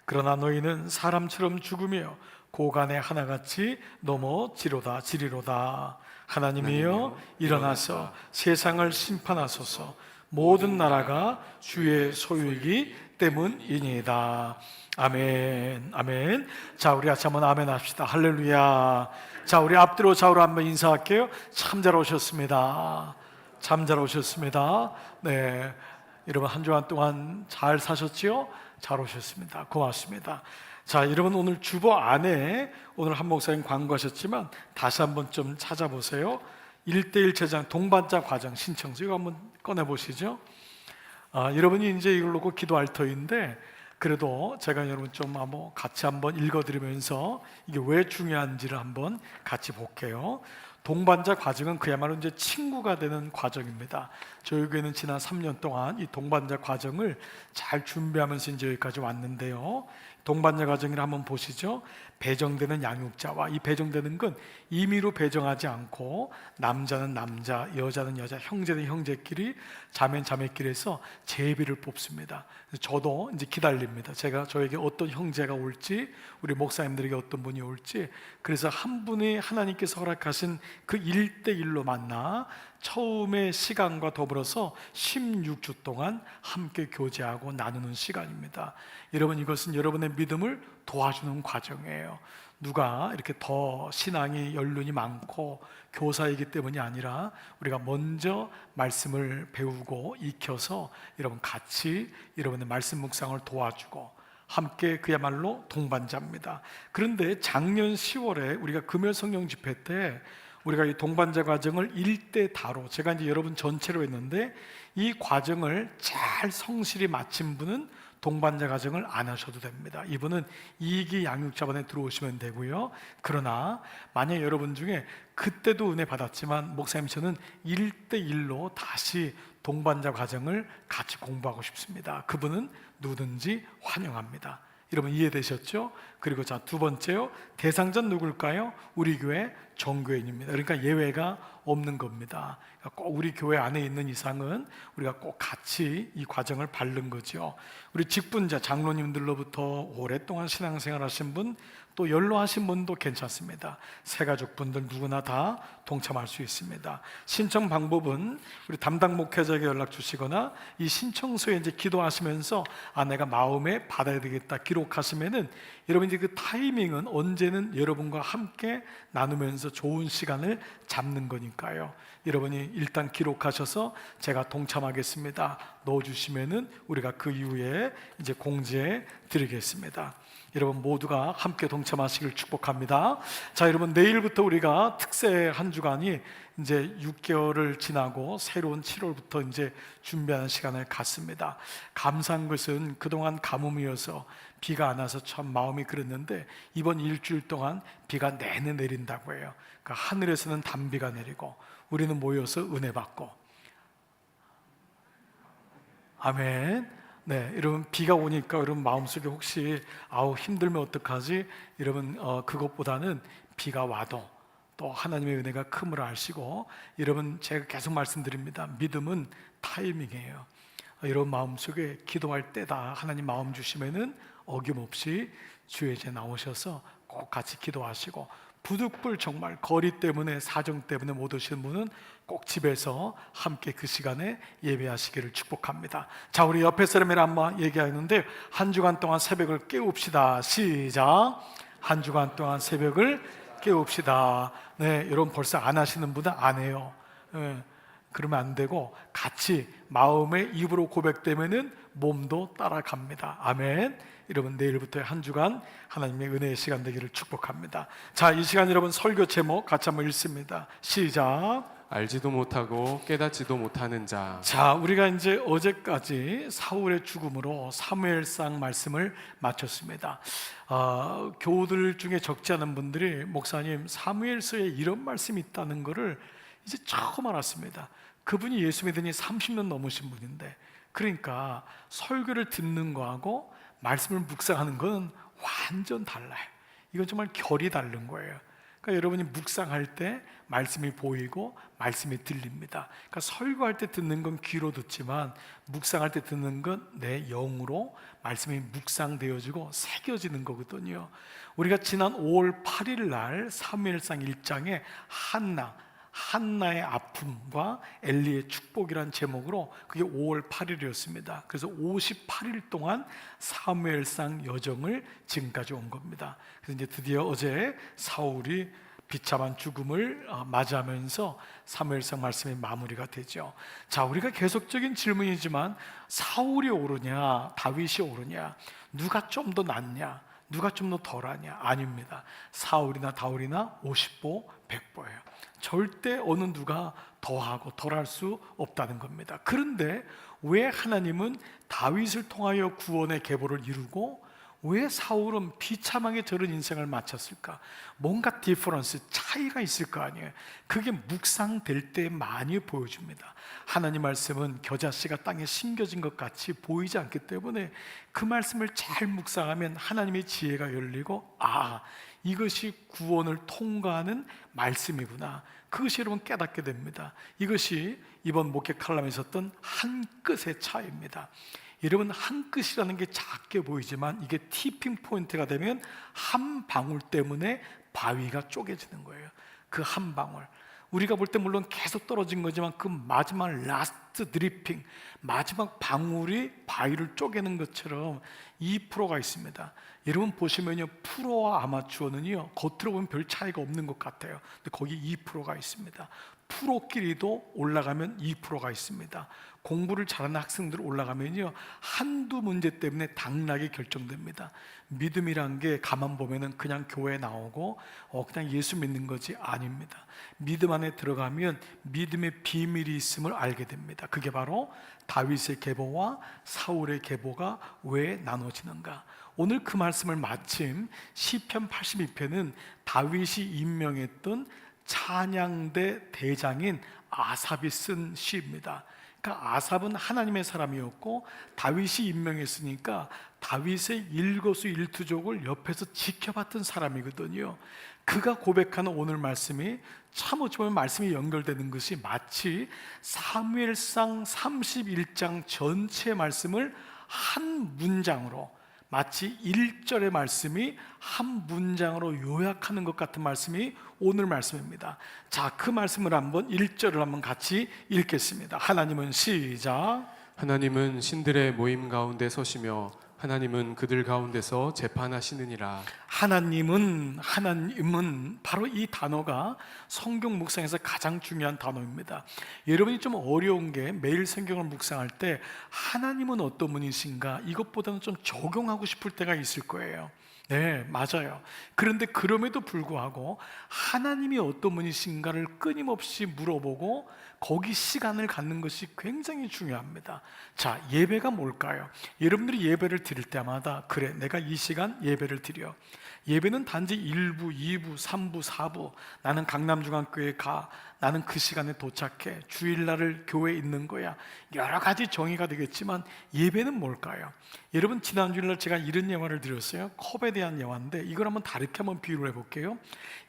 S5: 그러나 너희는 사람처럼 죽으며 고간의 하나같이 넘어지리로다. 하나님이여 일어나서 세상을 심판하소서. 모든 나라가 주의 소유이기 때문이니이다. 아멘. 아멘. 자, 우리 같이 한번 아멘 합시다. 할렐루야. 자, 우리 앞뒤로 좌우로 한번 인사할게요. 참 잘 오셨습니다. 참 잘 오셨습니다. 네, 여러분 한 주간 동안 잘 사셨지요? 잘 오셨습니다. 고맙습니다. 자, 여러분 오늘 주보 안에 오늘 한 목사님 광고하셨지만 다시 한번 좀 찾아보세요. 1:1 제장 동반자 과정 신청서 이거 한번 꺼내보시죠. 여러분이 이제 이걸 놓고 기도할 터인데 그래도 제가 여러분 좀 한번 같이 한번 읽어드리면서 이게 왜 중요한지를 한번 같이 볼게요. 동반자 과정은 그야말로 이제 친구가 되는 과정입니다. 저희 교회는 지난 3년 동안 이 동반자 과정을 잘 준비하면서 이제 여기까지 왔는데요. 동반자 과정을 한번 보시죠. 배정되는 양육자와 이 배정되는 건 임의로 배정하지 않고 남자는 남자, 여자는 여자, 형제는 형제끼리, 자매는 자매끼리에서 제비를 뽑습니다. 저도 이제 기다립니다. 제가 저에게 어떤 형제가 올지, 우리 목사님들에게 어떤 분이 올지. 그래서 한 분이 하나님께서 허락하신 그 1:1로 만나 처음의 시간과 더불어서 16주 동안 함께 교제하고 나누는 시간입니다. 여러분, 이것은 여러분의 믿음을 도와주는 과정이에요. 누가 이렇게 더 신앙이 연륜이 많고 교사이기 때문이 아니라 우리가 먼저 말씀을 배우고 익혀서 여러분 같이 여러분의 말씀 묵상을 도와주고 함께 그야말로 동반자입니다. 그런데 작년 10월에 우리가 금요 성령 집회 때 우리가 이 동반자 과정을 1:다로 제가 이제 여러분 전체로 했는데 이 과정을 잘 성실히 마친 분은 동반자 과정을 안 하셔도 됩니다. 이분은 2기 양육자반에 들어오시면 되고요. 그러나 만약 여러분 중에 그때도 은혜 받았지만 목사님 저는 1:1로 다시 동반자 과정을 같이 공부하고 싶습니다. 그분은 누구든지 환영합니다. 여러분 이해되셨죠? 그리고 자, 두 번째요. 대상자는 누굴까요? 우리 교회 정교인입니다. 그러니까 예외가 없는 겁니다. 그러니까 꼭 우리 교회 안에 있는 이상은 우리가 꼭 같이 이 과정을 밟는 거죠. 우리 직분자 장로님들로부터 오랫동안 신앙생활 하신 분, 또 연로하신 분도 괜찮습니다. 새가족분들 누구나 다 동참할 수 있습니다. 신청 방법은 우리 담당 목회자에게 연락 주시거나 이 신청서에 이제 기도하시면서 내가 마음에 받아야 되겠다 기록하시면은 여러분 이제 그 타이밍은 언제는 여러분과 함께 나누면서 좋은 시간을 잡는 거니까요. 여러분이 일단 기록하셔서 제가 동참하겠습니다 넣어주시면은 우리가 그 이후에 이제 공지해 드리겠습니다. 여러분 모두가 함께 동참하시길 축복합니다. 자, 여러분 내일부터 우리가 특세 한 주간이 이제 6개월을 지나고 새로운 7월부터 이제 준비하는 시간을 갖습니다. 감사한 것은 그동안 가뭄이어서 비가 안 와서 참 마음이 그랬는데 이번 일주일 동안 비가 내내 내린다고 해요. 그러니까 하늘에서는 단비가 내리고 우리는 모여서 은혜 받고. 아멘. 네, 여러분 비가 오니까 여러분 마음속에 혹시 아우 힘들면 어떡하지? 여러분 그것보다는 비가 와도 또 하나님의 은혜가 큼을 아시고, 여러분 제가 계속 말씀드립니다. 믿음은 타이밍이에요. 여러분 마음속에 기도할 때다 하나님 마음 주시면은 어김없이 주의제 나오셔서 꼭 같이 기도하시고, 부득불 정말 거리 때문에 사정 때문에 못 오시는 분은 꼭 집에서 함께 그 시간에 예배하시기를 축복합니다. 자, 우리 옆에 사람이랑 한번 얘기하는데 한 주간 동안 새벽을 깨웁시다. 시작. 한 주간 동안 새벽을 깨웁시다. 네, 여러분 벌써 안 하시는 분은 안 해요. 네, 그러면 안 되고 같이 마음의 입으로 고백되면은 몸도 따라갑니다. 아멘. 여러분 내일부터 한 주간 하나님의 은혜의 시간 되기를 축복합니다. 자, 이 시간 여러분 설교 제목 같이 한번 읽습니다. 시작.
S1: 알지도 못하고 깨닫지도 못하는 자.
S5: 자, 우리가 이제 어제까지 사울의 죽음으로 사무엘상 말씀을 마쳤습니다. 교우들 중에 적지 않은 분들이 목사님 사무엘서에 이런 말씀이 있다는 것을 이제 처음 알았습니다. 그분이 예수 믿은 지 30년 넘으신 분인데, 그러니까 설교를 듣는 거하고 말씀을 묵상하는 건 완전 달라요. 이건 정말 결이 다른 거예요. 그러니까 여러분이 묵상할 때 말씀이 보이고 말씀이 들립니다. 그러니까 설교할 때 듣는 건 귀로 듣지만 묵상할 때 듣는 건 내 영으로 말씀이 묵상되어지고 새겨지는 거거든요. 우리가 지난 5월 8일 날 사무엘상 1장에 한나의 아픔과 엘리의 축복이란 제목으로 그게 5월 8일이었습니다. 그래서 58일 동안 사무엘상 여정을 지금까지 온 겁니다. 그래서 이제 드디어 어제 사울이 비참한 죽음을 맞이하면서 사무엘상 말씀이 마무리가 되죠. 자, 우리가 계속적인 질문이지만 사울이 옳으냐 다윗이 옳으냐, 누가 좀 더 낫냐 누가 좀 더 덜하냐? 아닙니다. 사울이나 다윗이나 50보 100보예요. 절대 어느 누가 더하고 덜할 수 없다는 겁니다. 그런데 왜 하나님은 다윗을 통하여 구원의 계보를 이루고 왜 사울은 비참하게 저런 인생을 마쳤을까? 뭔가 디퍼런스, 차이가 있을 거 아니에요. 그게 묵상될 때 많이 보여줍니다. 하나님 말씀은 겨자씨가 땅에 심겨진 것 같이 보이지 않기 때문에 그 말씀을 잘 묵상하면 하나님의 지혜가 열리고, 아, 이것이 구원을 통과하는 말씀이구나, 그것이 여러분 깨닫게 됩니다. 이것이 이번 목회 칼럼에 있었던 한 끗의 차이입니다. 여러분, 한 끗이라는 게 작게 보이지만 이게 티핑 포인트가 되면 한 방울 때문에 바위가 쪼개지는 거예요. 그 한 방울, 우리가 볼 때 물론 계속 떨어진 거지만 그 마지막 라스트 드리핑, 마지막 방울이 바위를 쪼개는 것처럼 2%가 있습니다. 여러분 보시면요, 프로와 아마추어는요 겉으로 보면 별 차이가 없는 것 같아요. 근데 거기 2%가 있습니다. 프로끼리도 올라가면 2%가 있습니다. 공부를 잘하는 학생들 올라가면요 한두 문제 때문에 당락이 결정됩니다. 믿음이란 게 가만 보면은 그냥 교회 나오고 그냥 예수 믿는 것이 아닙니다. 믿음 안에 들어가면 믿음의 비밀이 있음을 알게 됩니다. 그게 바로 다윗의 계보와 사울의 계보가 왜 나눠지는가. 오늘 그 말씀을 마침 시편 82편은 다윗이 임명했던 찬양대 대장인 아삽이 쓴 시입니다. 그러니까 아삽은 하나님의 사람이었고 다윗이 임명했으니까 다윗의 일거수일투족을 옆에서 지켜봤던 사람이거든요. 그가 고백하는 오늘 말씀이 참 어찌 보면 말씀이 연결되는 것이 마치 사무엘상 31장 전체 말씀을 한 문장으로, 마치 1절의 말씀이 한 문장으로 요약하는 것 같은 말씀이 오늘 말씀입니다. 자, 그 말씀을 한번 1절을 한번 같이 읽겠습니다. 하나님은 시작.
S1: 하나님은 신들의 모임 가운데 서시며 하나님은 그들 가운데서 재판하시느니라.
S5: 하나님은 바로 이 단어가 성경 묵상에서 가장 중요한 단어입니다. 여러분이 좀 어려운 게 매일 성경을 묵상할 때 하나님은 어떤 분이신가, 이것보다는 좀 적용하고 싶을 때가 있을 거예요. 네, 맞아요. 그런데 그럼에도 불구하고 하나님이 어떤 분이신가를 끊임없이 물어보고 거기 시간을 갖는 것이 굉장히 중요합니다. 자, 예배가 뭘까요? 여러분들이 예배를 드릴 때마다 그래, 내가 이 시간 예배를 드려. 예배는 단지 1부, 2부, 3부, 4부 나는 강남중앙교회 가, 나는 그 시간에 도착해, 주일날을 교회에 있는 거야. 여러 가지 정의가 되겠지만 예배는 뭘까요? 여러분, 지난 주일날 제가 이런 예화를 드렸어요. 컵에 대한 예화인데 이걸 한번 다르게 한번 비유를 해볼게요.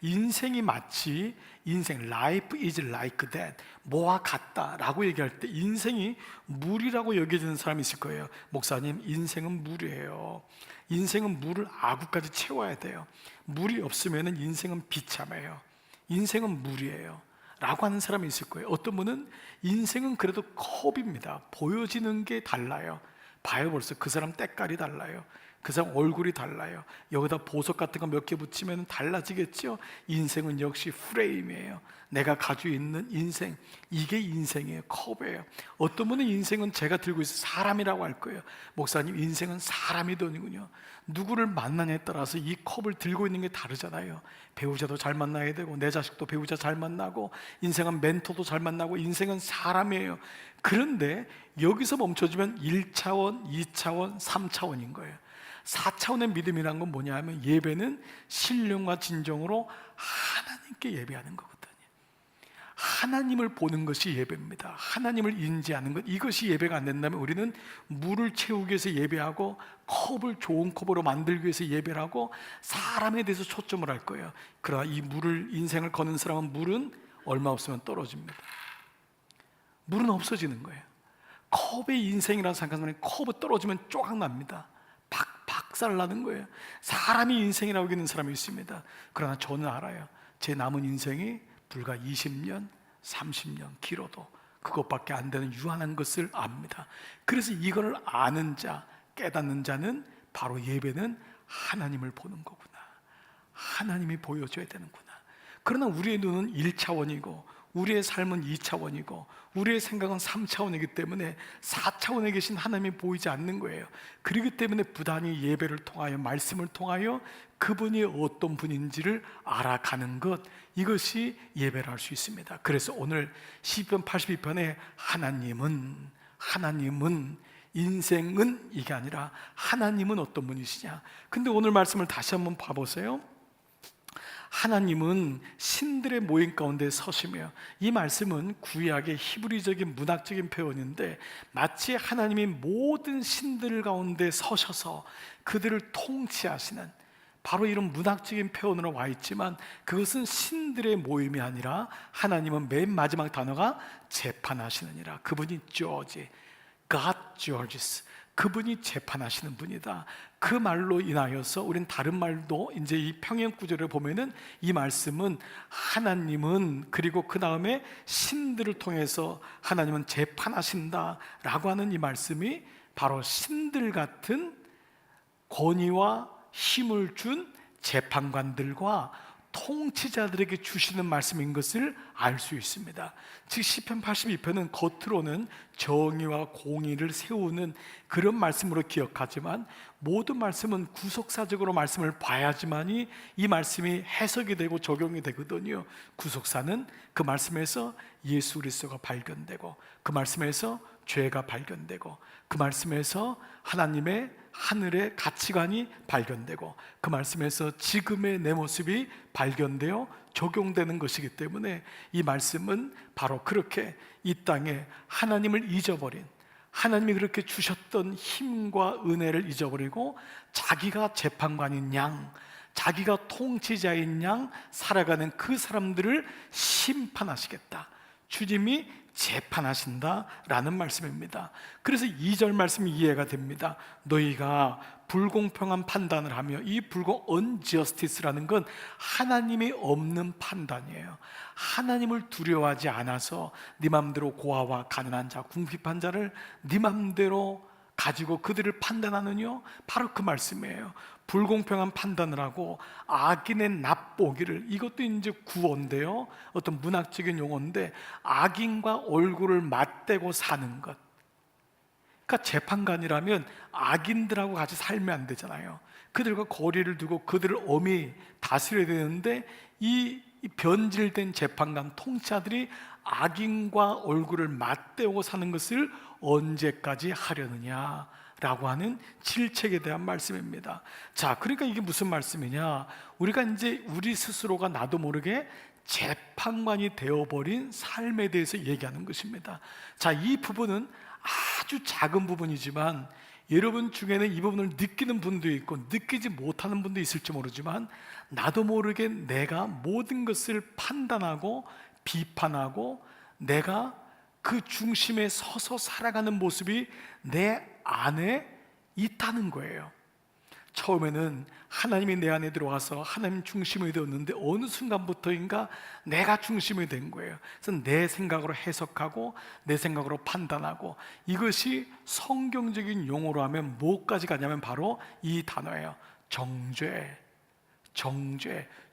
S5: 인생이 마치 life is like that, 뭐와 같다 라고 얘기할 때 인생이 물이라고 여겨지는 사람이 있을 거예요. 목사님, 인생은 물이에요. 인생은 물을 아구까지 채워야 돼요. 물이 없으면 인생은 비참해요. 인생은 물이에요 라고 하는 사람이 있을 거예요. 어떤 분은 인생은 그래도 컵입니다. 보여지는 게 달라요. 봐요, 벌써 그 사람 때깔이 달라요. 그 사람 얼굴이 달라요. 여기다 보석 같은 거 몇 개 붙이면 달라지겠죠. 인생은 역시 프레임이에요. 내가 가지고 있는 인생, 이게 인생이에요. 컵이에요. 어떤 분은 인생은 제가 들고 있어 사람이라고 할 거예요. 목사님, 인생은 사람이더니군요. 누구를 만나냐에 따라서 이 컵을 들고 있는 게 다르잖아요. 배우자도 잘 만나야 되고, 내 자식도 배우자 잘 만나고, 인생은 멘토도 잘 만나고, 인생은 사람이에요. 그런데 여기서 멈춰주면 1차원, 2차원, 3차원인 거예요. 4차원의 믿음이란 건 뭐냐 하면 예배는 신령과 진정으로 하나님께 예배하는 거거든요. 하나님을 보는 것이 예배입니다. 하나님을 인지하는 것, 이것이 예배가 안 된다면 우리는 물을 채우기 위해서 예배하고 컵을 좋은 컵으로 만들기 위해서 예배를 하고 사람에 대해서 초점을 할 거예요. 그러나 이 물을, 인생을 거는 사람은 물은 얼마 없으면 떨어집니다. 물은 없어지는 거예요. 컵의 인생이라는 생각하면 컵이 떨어지면 쪼각납니다. 박살나는 거예요. 사람이 인생이라고 여기는 사람이 있습니다. 그러나 저는 알아요. 제 남은 인생이 불과 20년, 30년 길어도 그것밖에 안 되는 유한한 것을 압니다. 그래서 이걸 아는 자, 깨닫는 자는 바로 예배는 하나님을 보는 거구나. 하나님이 보여줘야 되는구나. 그러나 우리의 눈은 1차원이고 우리의 삶은 2차원이고 우리의 생각은 3차원이기 때문에 4차원에 계신 하나님이 보이지 않는 거예요. 그렇기 때문에 부단히 예배를 통하여, 말씀을 통하여 그분이 어떤 분인지를 알아가는 것, 이것이 예배를 할 수 있습니다. 그래서 오늘 시편 82편에 하나님은 인생은 이게 아니라 하나님은 어떤 분이시냐. 근데 오늘 말씀을 다시 한번 봐보세요. 하나님은 신들의 모임 가운데 서시며, 이 말씀은 구약의 히브리적인 문학적인 표현인데 마치 하나님이 모든 신들 가운데 서셔서 그들을 통치하시는, 바로 이런 문학적인 표현으로 와 있지만 그것은 신들의 모임이 아니라 하나님은 맨 마지막 단어가 재판하시느니라. 그분이 judge, God judges, 그분이 재판하시는 분이다. 그 말로 인하여서 우린 다른 말도 이제 이 평행 구절을 보면은 이 말씀은 하나님은, 그리고 그 다음에 신들을 통해서 하나님은 재판하신다라고 하는 이 말씀이 바로 신들 같은 권위와 힘을 준 재판관들과 통치자들에게 주시는 말씀인 것을 알 수 있습니다. 즉 시편 82편은 겉으로는 정의와 공의를 세우는 그런 말씀으로 기억하지만 모든 말씀은 구속사적으로 말씀을 봐야지만이 이 말씀이 해석이 되고 적용이 되거든요. 구속사는 그 말씀에서 예수 그리스도가 발견되고, 그 말씀에서 죄가 발견되고, 그 말씀에서 하나님의 하늘의 가치관이 발견되고, 그 말씀에서 지금의 내 모습이 발견되어 적용되는 것이기 때문에 이 말씀은 바로 그렇게 이 땅에 하나님을 잊어버린, 하나님이 그렇게 주셨던 힘과 은혜를 잊어버리고 자기가 재판관인 양, 자기가 통치자인 양 살아가는 그 사람들을 심판하시겠다, 주님이 재판하신다라는 말씀입니다. 그래서 2절 말씀이 이해가 됩니다. 너희가 불공평한 판단을 하며, 이 unjustice라는 건 하나님이 없는 판단이에요. 하나님을 두려워하지 않아서 네 맘대로 고아와 가난한 자, 궁핍한 자를 네 맘대로 가지고 그들을 판단하느뇨, 바로 그 말씀이에요. 불공평한 판단을 하고 악인의 납보기를, 이것도 이제 구어인데요, 어떤 문학적인 용어인데 악인과 얼굴을 맞대고 사는 것. 그러니까 재판관이라면 악인들하고 같이 살면 안 되잖아요. 그들과 거리를 두고 그들을 엄히 다스려야 되는데 이 변질된 재판관 통치자들이 악인과 얼굴을 맞대고 사는 것을 언제까지 하려느냐라고 하는 질책에 대한 말씀입니다. 자, 그러니까 이게 무슨 말씀이냐? 우리가 이제 우리 스스로가 나도 모르게 재판관이 되어버린 삶에 대해서 얘기하는 것입니다. 자, 이 부분은 아주 작은 부분이지만 여러분 중에는 이 부분을 느끼는 분도 있고 느끼지 못하는 분도 있을지 모르지만, 나도 모르게 내가 모든 것을 판단하고 비판하고 내가 그 중심에 서서 살아가는 모습이 내 안에 있다는 거예요. 처음에는 하나님이 내 안에 들어와서 하나님 중심이 되었는데 어느 순간부터인가 내가 중심이 된 거예요. 그래서 내 생각으로 해석하고 내 생각으로 판단하고, 이것이 성경적인 용어로 하면 뭐까지 가냐면 바로 이 단어예요. 정죄,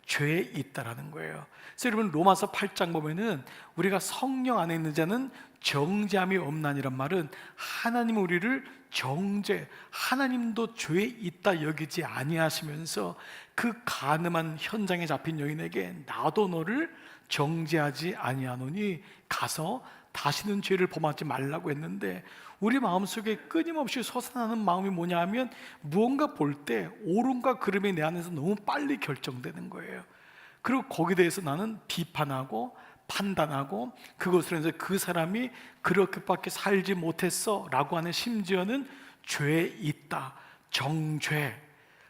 S5: 죄에 있다라는 거예요. 그래서 여러분 로마서 8장 보면은 우리가 성령 안에 있는 자는 정죄함이 없나니란 말은 하나님은 우리를 정죄, 하나님도 죄에 있다 여기지 아니하시면서 그 간음한 현장에 잡힌 여인에게 나도 너를 정죄하지 아니하노니 가서 다시는 죄를 범하지 말라고 했는데, 우리 마음속에 끊임없이 솟아나는 마음이 뭐냐 하면 무언가 볼 때 옳음과 그름이 내 안에서 너무 빨리 결정되는 거예요. 그리고 거기에 대해서 나는 비판하고 판단하고 그것을 해서 그 사람이 그렇게밖에 살지 못했어 라고 하는, 심지어는 죄에 있다, 정죄,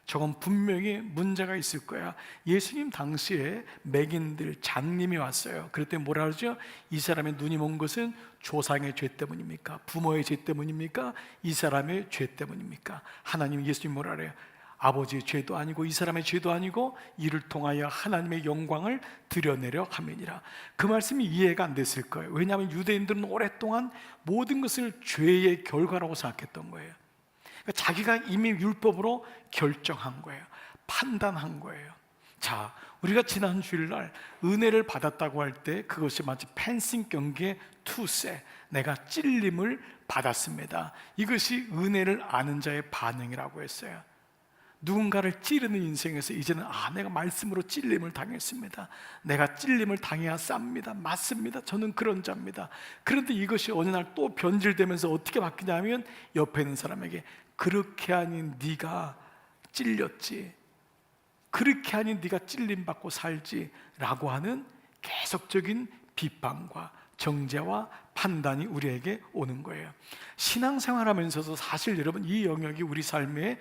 S5: 저건 분명히 문제가 있을 거야. 예수님 당시에 맹인들, 장님이 왔어요. 그랬더니 뭐라 그러죠? 이 사람의 눈이 먼 것은 조상의 죄 때문입니까? 부모의 죄 때문입니까? 이 사람의 죄 때문입니까? 하나님, 예수님 뭐라 그래요? 아버지의 죄도 아니고 이 사람의 죄도 아니고 이를 통하여 하나님의 영광을 드러내려 함이니라. 그 말씀이 이해가 안 됐을 거예요. 왜냐하면 유대인들은 오랫동안 모든 것을 죄의 결과라고 생각했던 거예요. 그러니까 자기가 이미 율법으로 결정한 거예요. 판단한 거예요. 자, 우리가 지난 주일날 은혜를 받았다고 할 때 그것이 마치 펜싱 경기의 투세, 내가 찔림을 받았습니다. 이것이 은혜를 아는 자의 반응이라고 했어요. 누군가를 찌르는 인생에서 이제는 내가 말씀으로 찔림을 당했습니다. 내가 찔림을 당해야 쌉니다. 맞습니다. 저는 그런 자입니다. 그런데 이것이 어느 날 또 변질되면서 어떻게 바뀌냐면 옆에 있는 사람에게 그렇게 하니 네가 찔렸지, 그렇게 하니 네가 찔림받고 살지 라고 하는 계속적인 비판과 정죄와 판단이 우리에게 오는 거예요. 신앙생활하면서도 사실 여러분 이 영역이 우리 삶에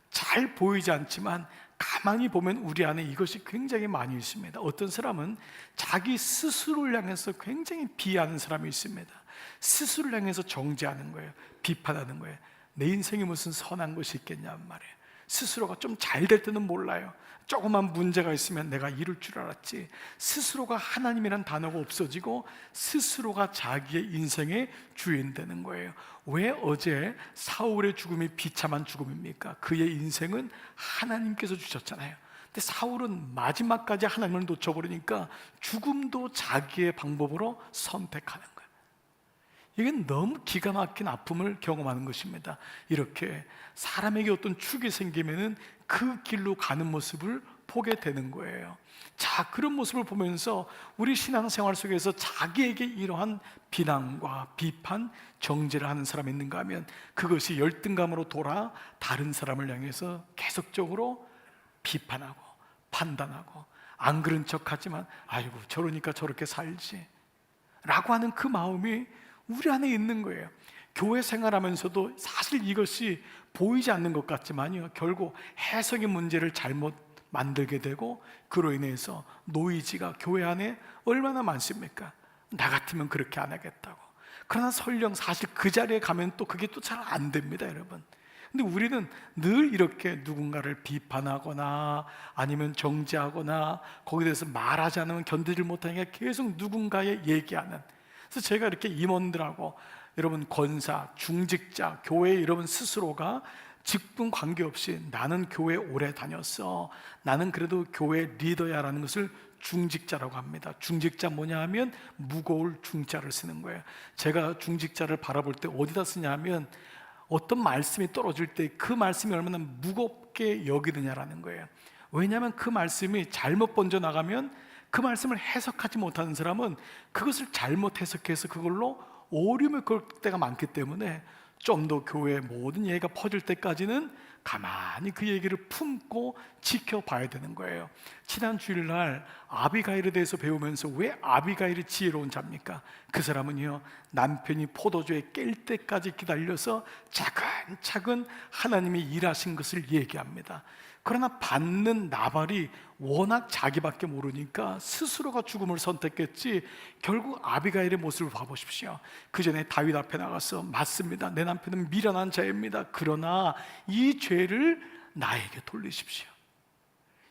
S5: 잘 보이지 않지만 가만히 보면 우리 안에 이것이 굉장히 많이 있습니다. 어떤 사람은 자기 스스로를 향해서 굉장히 비하하는 사람이 있습니다. 스스로를 향해서 정죄하는 거예요. 비판하는 거예요. 내 인생에 무슨 선한 것이 있겠냐는 말이에요. 스스로가 좀 잘 될 때는 몰라요. 조그만 문제가 있으면 내가 이럴 줄 알았지. 스스로가 하나님이란 단어가 없어지고 스스로가 자기의 인생의 주인 되는 거예요. 왜 어제 사울의 죽음이 비참한 죽음입니까? 그의 인생은 하나님께서 주셨잖아요. 근데 사울은 마지막까지 하나님을 놓쳐버리니까 죽음도 자기의 방법으로 선택하는 거예요. 이게 너무 기가 막힌 아픔을 경험하는 것입니다. 이렇게 사람에게 어떤 축이 생기면은 그 길로 가는 모습을 보게 되는 거예요. 자, 그런 모습을 보면서 우리 신앙생활 속에서 자기에게 이러한 비난과 비판, 정죄를 하는 사람이 있는가 하면 그것이 열등감으로 돌아 다른 사람을 향해서 계속적으로 비판하고 판단하고, 안 그런 척하지만 아이고 저러니까 저렇게 살지 라고 하는 그 마음이 우리 안에 있는 거예요. 교회 생활하면서도 사실 이것이 보이지 않는 것 같지만요, 결국 해석의 문제를 잘못 만들게 되고 그로 인해서 노이즈가 교회 안에 얼마나 많습니까? 나 같으면 그렇게 안 하겠다고. 그러나 설령 사실 그 자리에 가면 또 그게 또 잘 안 됩니다, 여러분. 근데 우리는 늘 이렇게 누군가를 비판하거나 아니면 정죄하거나 거기에 대해서 말하지 않으면 견디질 못하니까 계속 누군가에 얘기하는. 그래서 제가 이렇게 임원들하고 여러분 권사, 중직자, 교회 여러분 스스로가 직분 관계없이 나는 교회 오래 다녔어, 나는 그래도 교회 리더야 라는 것을 중직자라고 합니다. 중직자 뭐냐 하면 무거울 중자를 쓰는 거예요. 제가 중직자를 바라볼 때 어디다 쓰냐 하면 어떤 말씀이 떨어질 때 그 말씀이 얼마나 무겁게 여기느냐라는 거예요. 왜냐하면 그 말씀이 잘못 번져나가면 그 말씀을 해석하지 못하는 사람은 그것을 잘못 해석해서 그걸로 오류를 겪을 때가 많기 때문에 좀 더 교회의 모든 얘기가 퍼질 때까지는 가만히 그 얘기를 품고 지켜봐야 되는 거예요. 지난 주일날 아비가일에 대해서 배우면서 왜 아비가일이 지혜로운 자입니까? 그 사람은요, 남편이 포도주에 깰 때까지 기다려서 차근차근 하나님이 일하신 것을 얘기합니다. 그러나 받는 나발이 워낙 자기밖에 모르니까 스스로가 죽음을 선택했지, 결국 아비가일의 모습을 봐보십시오. 그 전에 다윗 앞에 나가서 맞습니다, 내 남편은 미련한 자입니다, 그러나 이 죄를 나에게 돌리십시오.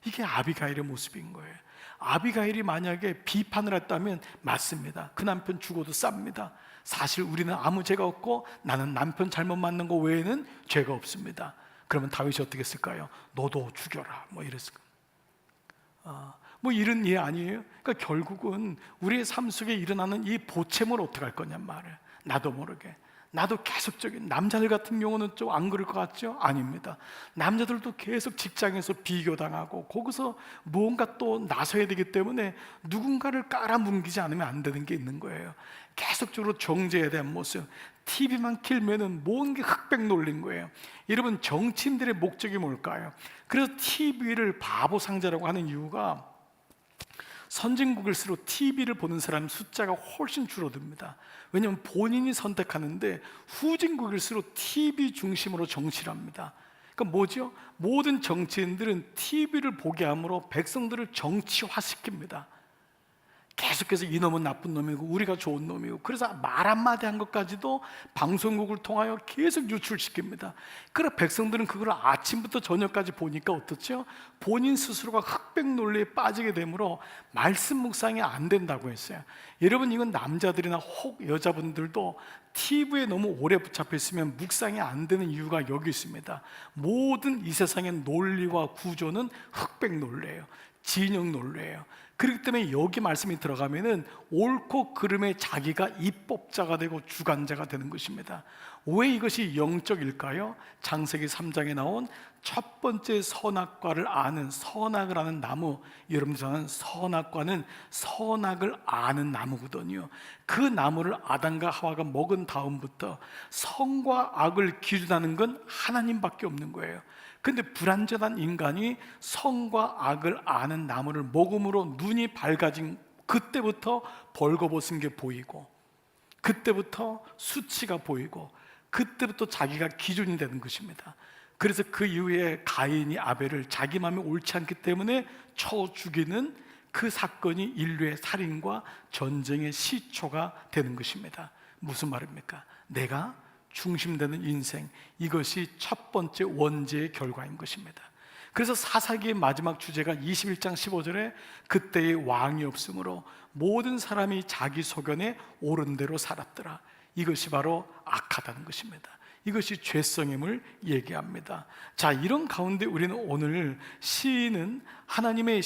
S5: 이게 아비가일의 모습인 거예요. 아비가일이 만약에 비판을 했다면 맞습니다, 그 남편 죽어도 쌉니다, 사실 우리는 아무 죄가 없고 나는 남편 잘못 만난 거 외에는 죄가 없습니다. 그러면 다윗이 어떻게 했을까요? 너도 죽여라, 뭐 이랬을 거예요. 뭐 이런 예 아니에요? 그러니까 결국은 우리의 삶 속에 일어나는 이 보채물 어떻게 할 거냔 말이에요. 나도 모르게, 나도 계속적인, 남자들 같은 경우는 좀 안 그럴 것 같죠? 아닙니다. 남자들도 계속 직장에서 비교당하고 거기서 무언가 또 나서야 되기 때문에 누군가를 깔아뭉개지 않으면 안 되는 게 있는 거예요. 계속적으로 정죄에 대한 모습, TV만 킬면은 모든 게 흑백 놀린 거예요. 여러분, 정치인들의 목적이 뭘까요? 그래서 TV를 바보 상자라고 하는 이유가 선진국일수록 TV를 보는 사람 숫자가 훨씬 줄어듭니다. 왜냐하면 본인이 선택하는데 후진국일수록 TV 중심으로 정치를 합니다. 그러니까 뭐죠? 모든 정치인들은 TV를 보게 함으로 백성들을 정치화시킵니다. 계속해서 이놈은 나쁜 놈이고 우리가 좋은 놈이고, 그래서 말 한마디 한 것까지도 방송국을 통하여 계속 유출시킵니다. 그래 백성들은 그걸 아침부터 저녁까지 보니까 어떻죠? 본인 스스로가 흑백 논리에 빠지게 되므로 말씀 묵상이 안 된다고 했어요. 여러분, 이건 남자들이나 혹 여자분들도 TV에 너무 오래 붙잡혀 있으면 묵상이 안 되는 이유가 여기 있습니다. 모든 이 세상의 논리와 구조는 흑백 논리예요. 진영 논리예요. 그렇기 때문에 여기 말씀이 들어가면은 옳고 그름에 자기가 입법자가 되고 주관자가 되는 것입니다. 왜 이것이 영적일까요? 창세기 3장에 나온 첫 번째 선악과를 아는, 선악을 아는 나무, 여러분들 저는 선악과는 선악을 아는 나무거든요. 그 나무를 아담과 하와가 먹은 다음부터 선과 악을 기준하는 건 하나님밖에 없는 거예요. 근데 불완전한 인간이 선과 악을 아는 나무를 먹음으로 눈이 밝아진 그때부터 벌거벗은 게 보이고, 그때부터 수치가 보이고, 그때부터 자기가 기준이 되는 것입니다. 그래서 그 이후에 가인이 아벨을 자기 마음에 옳지 않기 때문에 쳐 죽이는 그 사건이 인류의 살인과 전쟁의 시초가 되는 것입니다. 무슨 말입니까? 내가 중심되는 인생, 이것이 첫 번째 원죄의 결과인 것입니다. 그래서 사사기의 마지막 주제가 21장 15절에 그때의 왕이 없으므로 모든 사람이 자기 소견에 옳은 대로 살았더라. 이것이 바로 악하다는 것입니다. 이것이 죄성임을 얘기합니다. 자, 이런 가운데 우리는 오늘 시인은 하나님이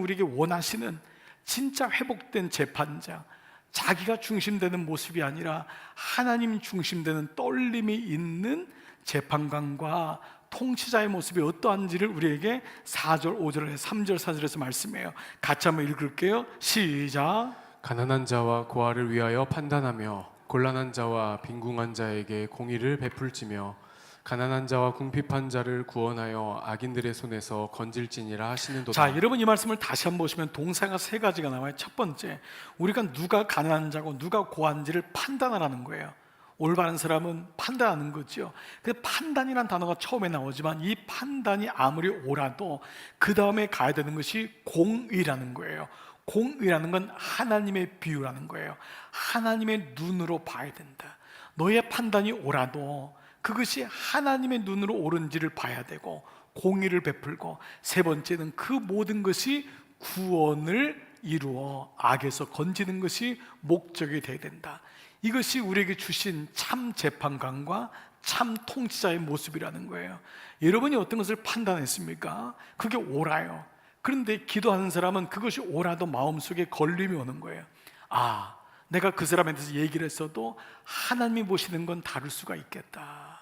S5: 우리에게 원하시는 진짜 회복된 재판자, 자기가 중심되는 모습이 아니라 하나님 중심되는 떨림이 있는 재판관과 통치자의 모습이 어떠한지를 우리에게 4절, 5절, 3절, 4절에서 말씀해요. 같이 한번 읽을게요. 시작.
S1: 가난한 자와 고아를 위하여 판단하며 곤란한 자와 빈궁한 자에게 공의를 베풀지며 가난한 자와 궁핍한 자를 구원하여 악인들의 손에서 건질지니라 하시는도다.
S5: 자, 여러분 이 말씀을 다시 한번 보시면 동사가 세 가지가 나와요. 첫 번째, 우리가 누가 가난한 자고 누가 고한지를 판단하라는 거예요. 올바른 사람은 판단하는 거죠. 그 판단이란 단어가 처음에 나오지만 이 판단이 아무리 옳아도 그 다음에 가야 되는 것이 공의라는 거예요. 공의라는 건 하나님의 비유라는 거예요. 하나님의 눈으로 봐야 된다. 너의 판단이 옳아도 그것이 하나님의 눈으로 옳은지를 봐야 되고, 공의를 베풀고, 세 번째는 그 모든 것이 구원을 이루어 악에서 건지는 것이 목적이 되어야 된다. 이것이 우리에게 주신 참 재판관과 참 통치자의 모습이라는 거예요. 여러분이 어떤 것을 판단했습니까? 그게 옳아요. 그런데 기도하는 사람은 그것이 옳아도 마음속에 걸림이 오는 거예요. 아, 내가 그 사람에 대해서 얘기를 했어도 하나님이 보시는 건 다를 수가 있겠다.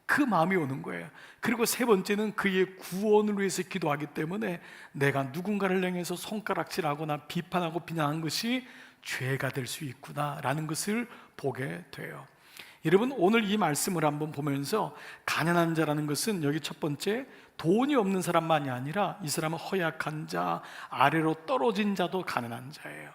S5: 그 마음이 오는 거예요. 그리고 세 번째는 그의 구원을 위해서 기도하기 때문에 내가 누군가를 향해서 손가락질하거나 비판하고 비난한 것이 죄가 될 수 있구나라는 것을 보게 돼요. 여러분, 오늘 이 말씀을 한번 보면서 가난한 자라는 것은 여기 첫 번째, 돈이 없는 사람만이 아니라 이 사람은 허약한 자, 아래로 떨어진 자도 가난한 자예요.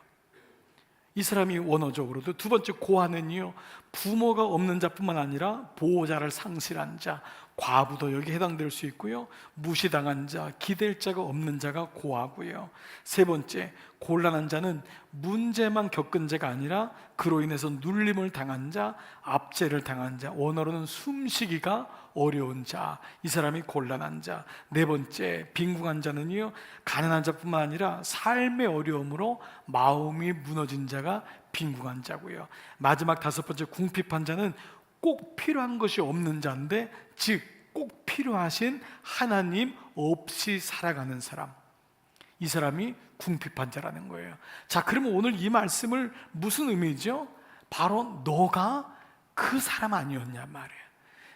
S5: 이 사람이 원어적으로도. 두 번째 고아는요, 부모가 없는 자뿐만 아니라 보호자를 상실한 자, 과부도 여기 해당될 수 있고요, 무시당한 자, 기댈 자가 없는 자가 고아고요. 세 번째, 곤란한 자는 문제만 겪은 자가 아니라 그로 인해서 눌림을 당한 자, 압제를 당한 자, 원어로는 숨쉬기가 어려운 자, 이 사람이 곤란한 자. 네 번째, 빈궁한 자는요, 가난한 자뿐만 아니라 삶의 어려움으로 마음이 무너진 자가 빈궁한 자고요. 마지막 다섯 번째, 궁핍한 자는 꼭 필요한 것이 없는 자인데, 즉 꼭 필요하신 하나님 없이 살아가는 사람, 이 사람이 궁핍한 자라는 거예요. 자, 그러면 오늘 이 말씀을 무슨 의미죠? 바로 너가 그 사람 아니었냐 말이에요.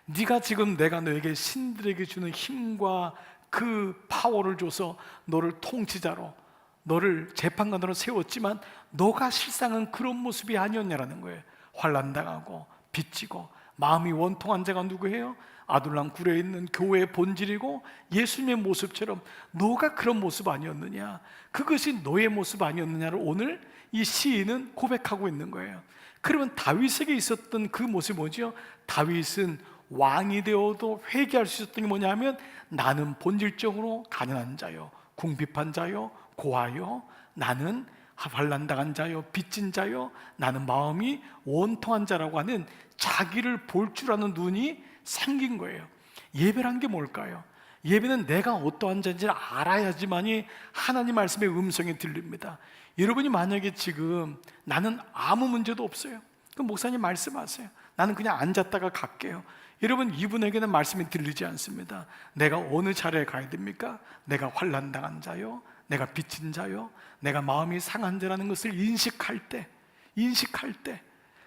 S5: 네가 지금 내가 너에게 신들에게 주는 힘과 그 파워를 줘서 너를 통치자로, 너를 재판관으로 세웠지만 너가 실상은 그런 모습이 아니었냐라는 거예요. 환난당하고 빚지고 마음이 원통한 자가 누구예요? 아둘람 굴에 있는 교회의 본질이고 예수님의 모습처럼 너가 그런 모습 아니었느냐, 그것이 너의 모습 아니었느냐를 오늘 이 시인은 고백하고 있는 거예요. 그러면 다윗에게 있었던 그 모습이 뭐죠? 다윗은 왕이 되어도 회개할 수 있었던 게 뭐냐면, 나는 본질적으로 가난한 자요, 궁핍한 자요, 고아요, 나는 환난당한 자요, 빚진 자요, 나는 마음이 원통한 자라고 하는 자기를 볼 줄 아는 눈이 생긴 거예요. 예배란 게 뭘까요? 예배는 내가 어떠한 자인지를 알아야지만이 하나님 말씀의 음성이 들립니다. 여러분이 만약에 지금 나는 아무 문제도 없어요, 그럼 목사님 말씀하세요. 나는 그냥 앉았다가 갈게요. 여러분, 이분에게는 말씀이 들리지 않습니다. 내가 어느 자리에 가야 됩니까? 내가 환난당한 자요, 내가 빚진 자요, 내가 마음이 상한 자라는 것을 인식할 때,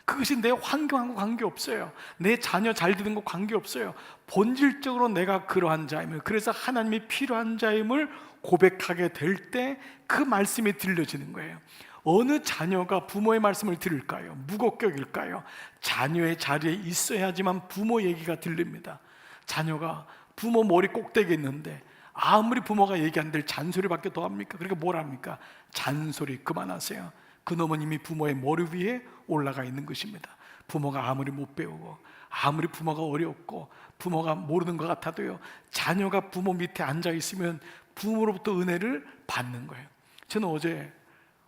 S5: 그것이 내 환경하고 관계없어요. 내 자녀 잘 되는 거 관계없어요. 본질적으로 내가 그러한 자임을, 그래서 하나님이 필요한 자임을 고백하게 될 때 그 말씀이 들려지는 거예요. 어느 자녀가 부모의 말씀을 들을까요? 무겁게 여길까요? 자녀의 자리에 있어야지만 부모 얘기가 들립니다. 자녀가 부모 머리 꼭대기에 있는데 아무리 부모가 얘기 안 될 잔소리밖에 더 합니까? 그러니까 뭘 합니까? 잔소리 그만하세요. 그놈은 이미 부모의 머리 위에 올라가 있는 것입니다. 부모가 아무리 못 배우고 아무리 부모가 어렵고 부모가 모르는 것 같아도요, 자녀가 부모 밑에 앉아 있으면 부모로부터 은혜를 받는 거예요. 저는 어제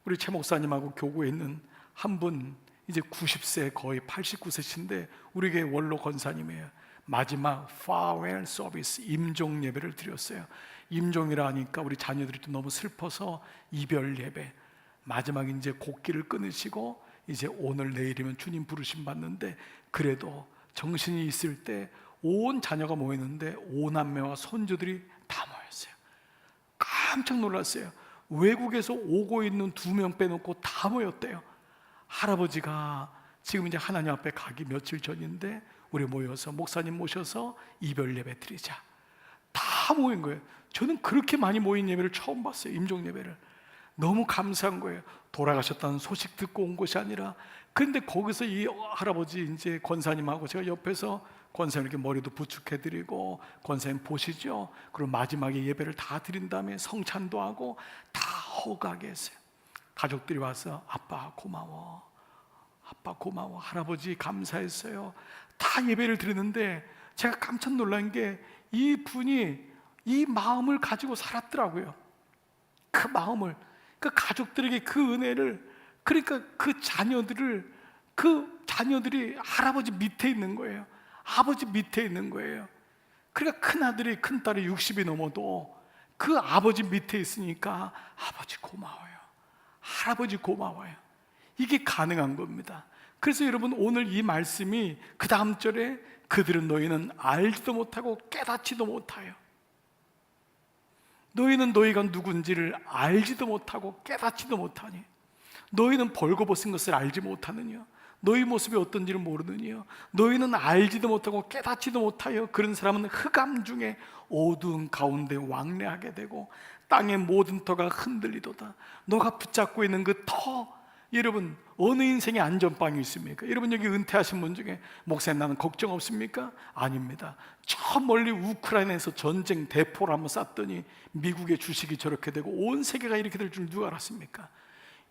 S5: 우리 최 목사님하고 교구에 있는 한 분, 이제 90세 거의 89세신데 우리 교회 원로 권사님이에요. 마지막 farewell 서비스, 임종 예배를 드렸어요. 임종이라 하니까 우리 자녀들이 또 너무 슬퍼서 이별 예배, 마지막 이제 곡기를 끊으시고 이제 오늘 내일이면 주님 부르심 받는데, 그래도 정신이 있을 때 온 자녀가 모였는데 5남매와 손주들이 다 모였어요. 깜짝 놀랐어요. 외국에서 오고 있는 2명 빼놓고 다 모였대요. 할아버지가 지금 이제 하나님 앞에 가기 며칠 전인데 우리 모여서 목사님 모셔서 이별 예배 드리자, 다 모인 거예요. 저는 그렇게 많이 모인 예배를 처음 봤어요. 임종 예배를. 너무 감사한 거예요. 돌아가셨다는 소식 듣고 온 것이 아니라. 그런데 거기서 이 할아버지 이제 권사님하고 제가 옆에서 권사님 이렇게 머리도 부축해드리고, 권사님 보시죠. 그리고 마지막에 예배를 다 드린 다음에 성찬도 하고 다 허가하게 했어요. 가족들이 와서 아빠 고마워, 아빠 고마워, 할아버지 감사했어요. 다 예배를 드리는데 제가 깜짝 놀란 게 이 분이 이 마음을 가지고 살았더라고요. 그 마음을, 그 가족들에게 그 은혜를, 그러니까 그 자녀들이 할아버지 밑에 있는 거예요. 아버지 밑에 있는 거예요. 그러니까 큰아들이 큰딸이 60이 넘어도 그 아버지 밑에 있으니까 아버지 고마워요, 할아버지 고마워요. 이게 가능한 겁니다. 그래서 여러분, 오늘 이 말씀이 그 다음 절에 그들은 너희는 알지도 못하고 깨닫지도 못하여, 너희는 너희가 누군지를 알지도 못하고 깨닫지도 못하니, 너희는 벌거벗은 것을 알지 못하느냐? 너희 모습이 어떤지를 모르느냐? 너희는 알지도 못하고 깨닫지도 못하여 그런 사람은 흑암 중에 어두운 가운데 왕래하게 되고 땅의 모든 터가 흔들리도다. 너가 붙잡고 있는 그 터, 여러분 어느 인생에 안전빵이 있습니까? 여러분 여기 은퇴하신 분 중에 목사님 나는 걱정 없습니까? 아닙니다. 저 멀리 우크라이나에서 전쟁 대포를 한번 쐈더니 미국의 주식이 저렇게 되고 온 세계가 이렇게 될 줄 누가 알았습니까?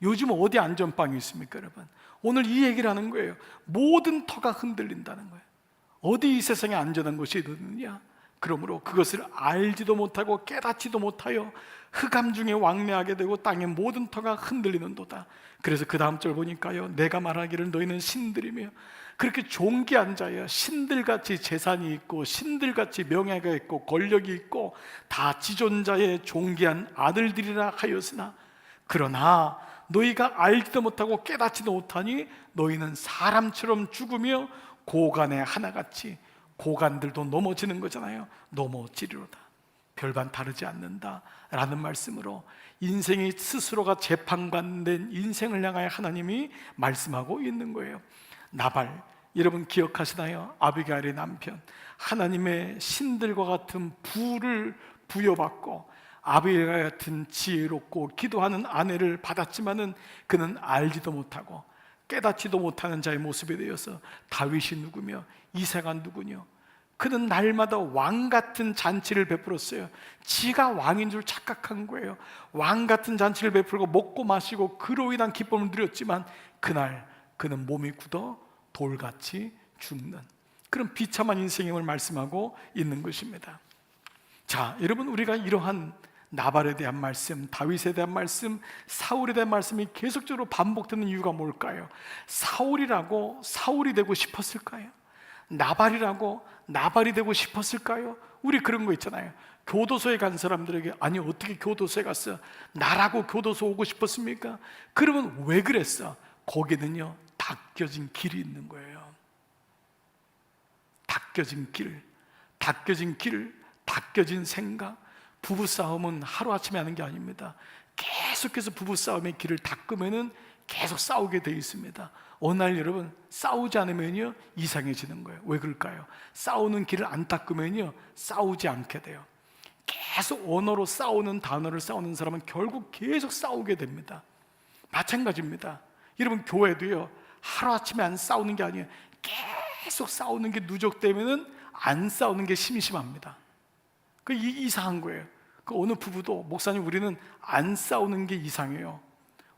S5: 요즘 어디 안전빵이 있습니까 여러분? 오늘 이 얘기를 하는 거예요. 모든 터가 흔들린다는 거예요. 어디 이 세상에 안전한 것이 있느냐? 그러므로 그것을 알지도 못하고 깨닫지도 못하여 흑암 중에 왕래하게 되고 땅의 모든 터가 흔들리는도다. 그래서 그 다음 절 보니까요, 내가 말하기를 너희는 신들이며 그렇게 존귀한 자야, 신들같이 재산이 있고 신들같이 명예가 있고 권력이 있고 다 지존자의 존귀한 아들들이라 하였으나 그러나 너희가 알지도 못하고 깨닫지도 못하니 너희는 사람처럼 죽으며 고간의 하나같이, 고간들도 넘어지는 거잖아요. 넘어지리로다. 별반 다르지 않는다 라는 말씀으로 인생이 스스로가 재판관된 인생을 향하여 하나님이 말씀하고 있는 거예요. 나발, 여러분 기억하시나요? 아비가일의 남편, 하나님의 신들과 같은 부를 부여받고 아비가일 같은 지혜롭고 기도하는 아내를 받았지만은 그는 알지도 못하고 깨닫지도 못하는 자의 모습에 대해서 다윗이 누구며 이새가 누구며, 그는 날마다 왕 같은 잔치를 베풀었어요. 지가 왕인 줄 착각한 거예요. 왕 같은 잔치를 베풀고 먹고 마시고 그로 인한 기쁨을 누렸지만 그날 그는 몸이 굳어 돌같이 죽는 그런 비참한 인생임을 말씀하고 있는 것입니다. 자, 여러분 우리가 이러한 나발에 대한 말씀, 다윗에 대한 말씀, 사울에 대한 말씀이 계속적으로 반복되는 이유가 뭘까요? 사울이라고 사울이 되고 싶었을까요? 나발이라고 나발이 되고 싶었을까요? 우리 그런 거 있잖아요. 교도소에 간 사람들에게 아니 어떻게 교도소에 갔어? 나라고 교도소 오고 싶었습니까? 그러면 왜 그랬어? 거기는요 닦여진 길이 있는 거예요. 닦여진 길, 닦여진 길, 닦여진 생각. 부부싸움은 하루아침에 하는 게 아닙니다. 계속해서 부부싸움의 길을 닦으면은 계속 싸우게 돼 있습니다. 어느 날 여러분 싸우지 않으면요 이상해지는 거예요. 왜 그럴까요? 싸우는 길을 안 닦으면요 싸우지 않게 돼요. 계속 언어로 싸우는, 단어를 싸우는 사람은 결국 계속 싸우게 됩니다. 마찬가지입니다. 여러분 교회도요 하루아침에 안 싸우는 게 아니에요. 계속 싸우는 게 누적되면은 안 싸우는 게 심심합니다. 그 이상한 거예요. 그 어느 부부도 목사님 우리는 안 싸우는 게 이상해요.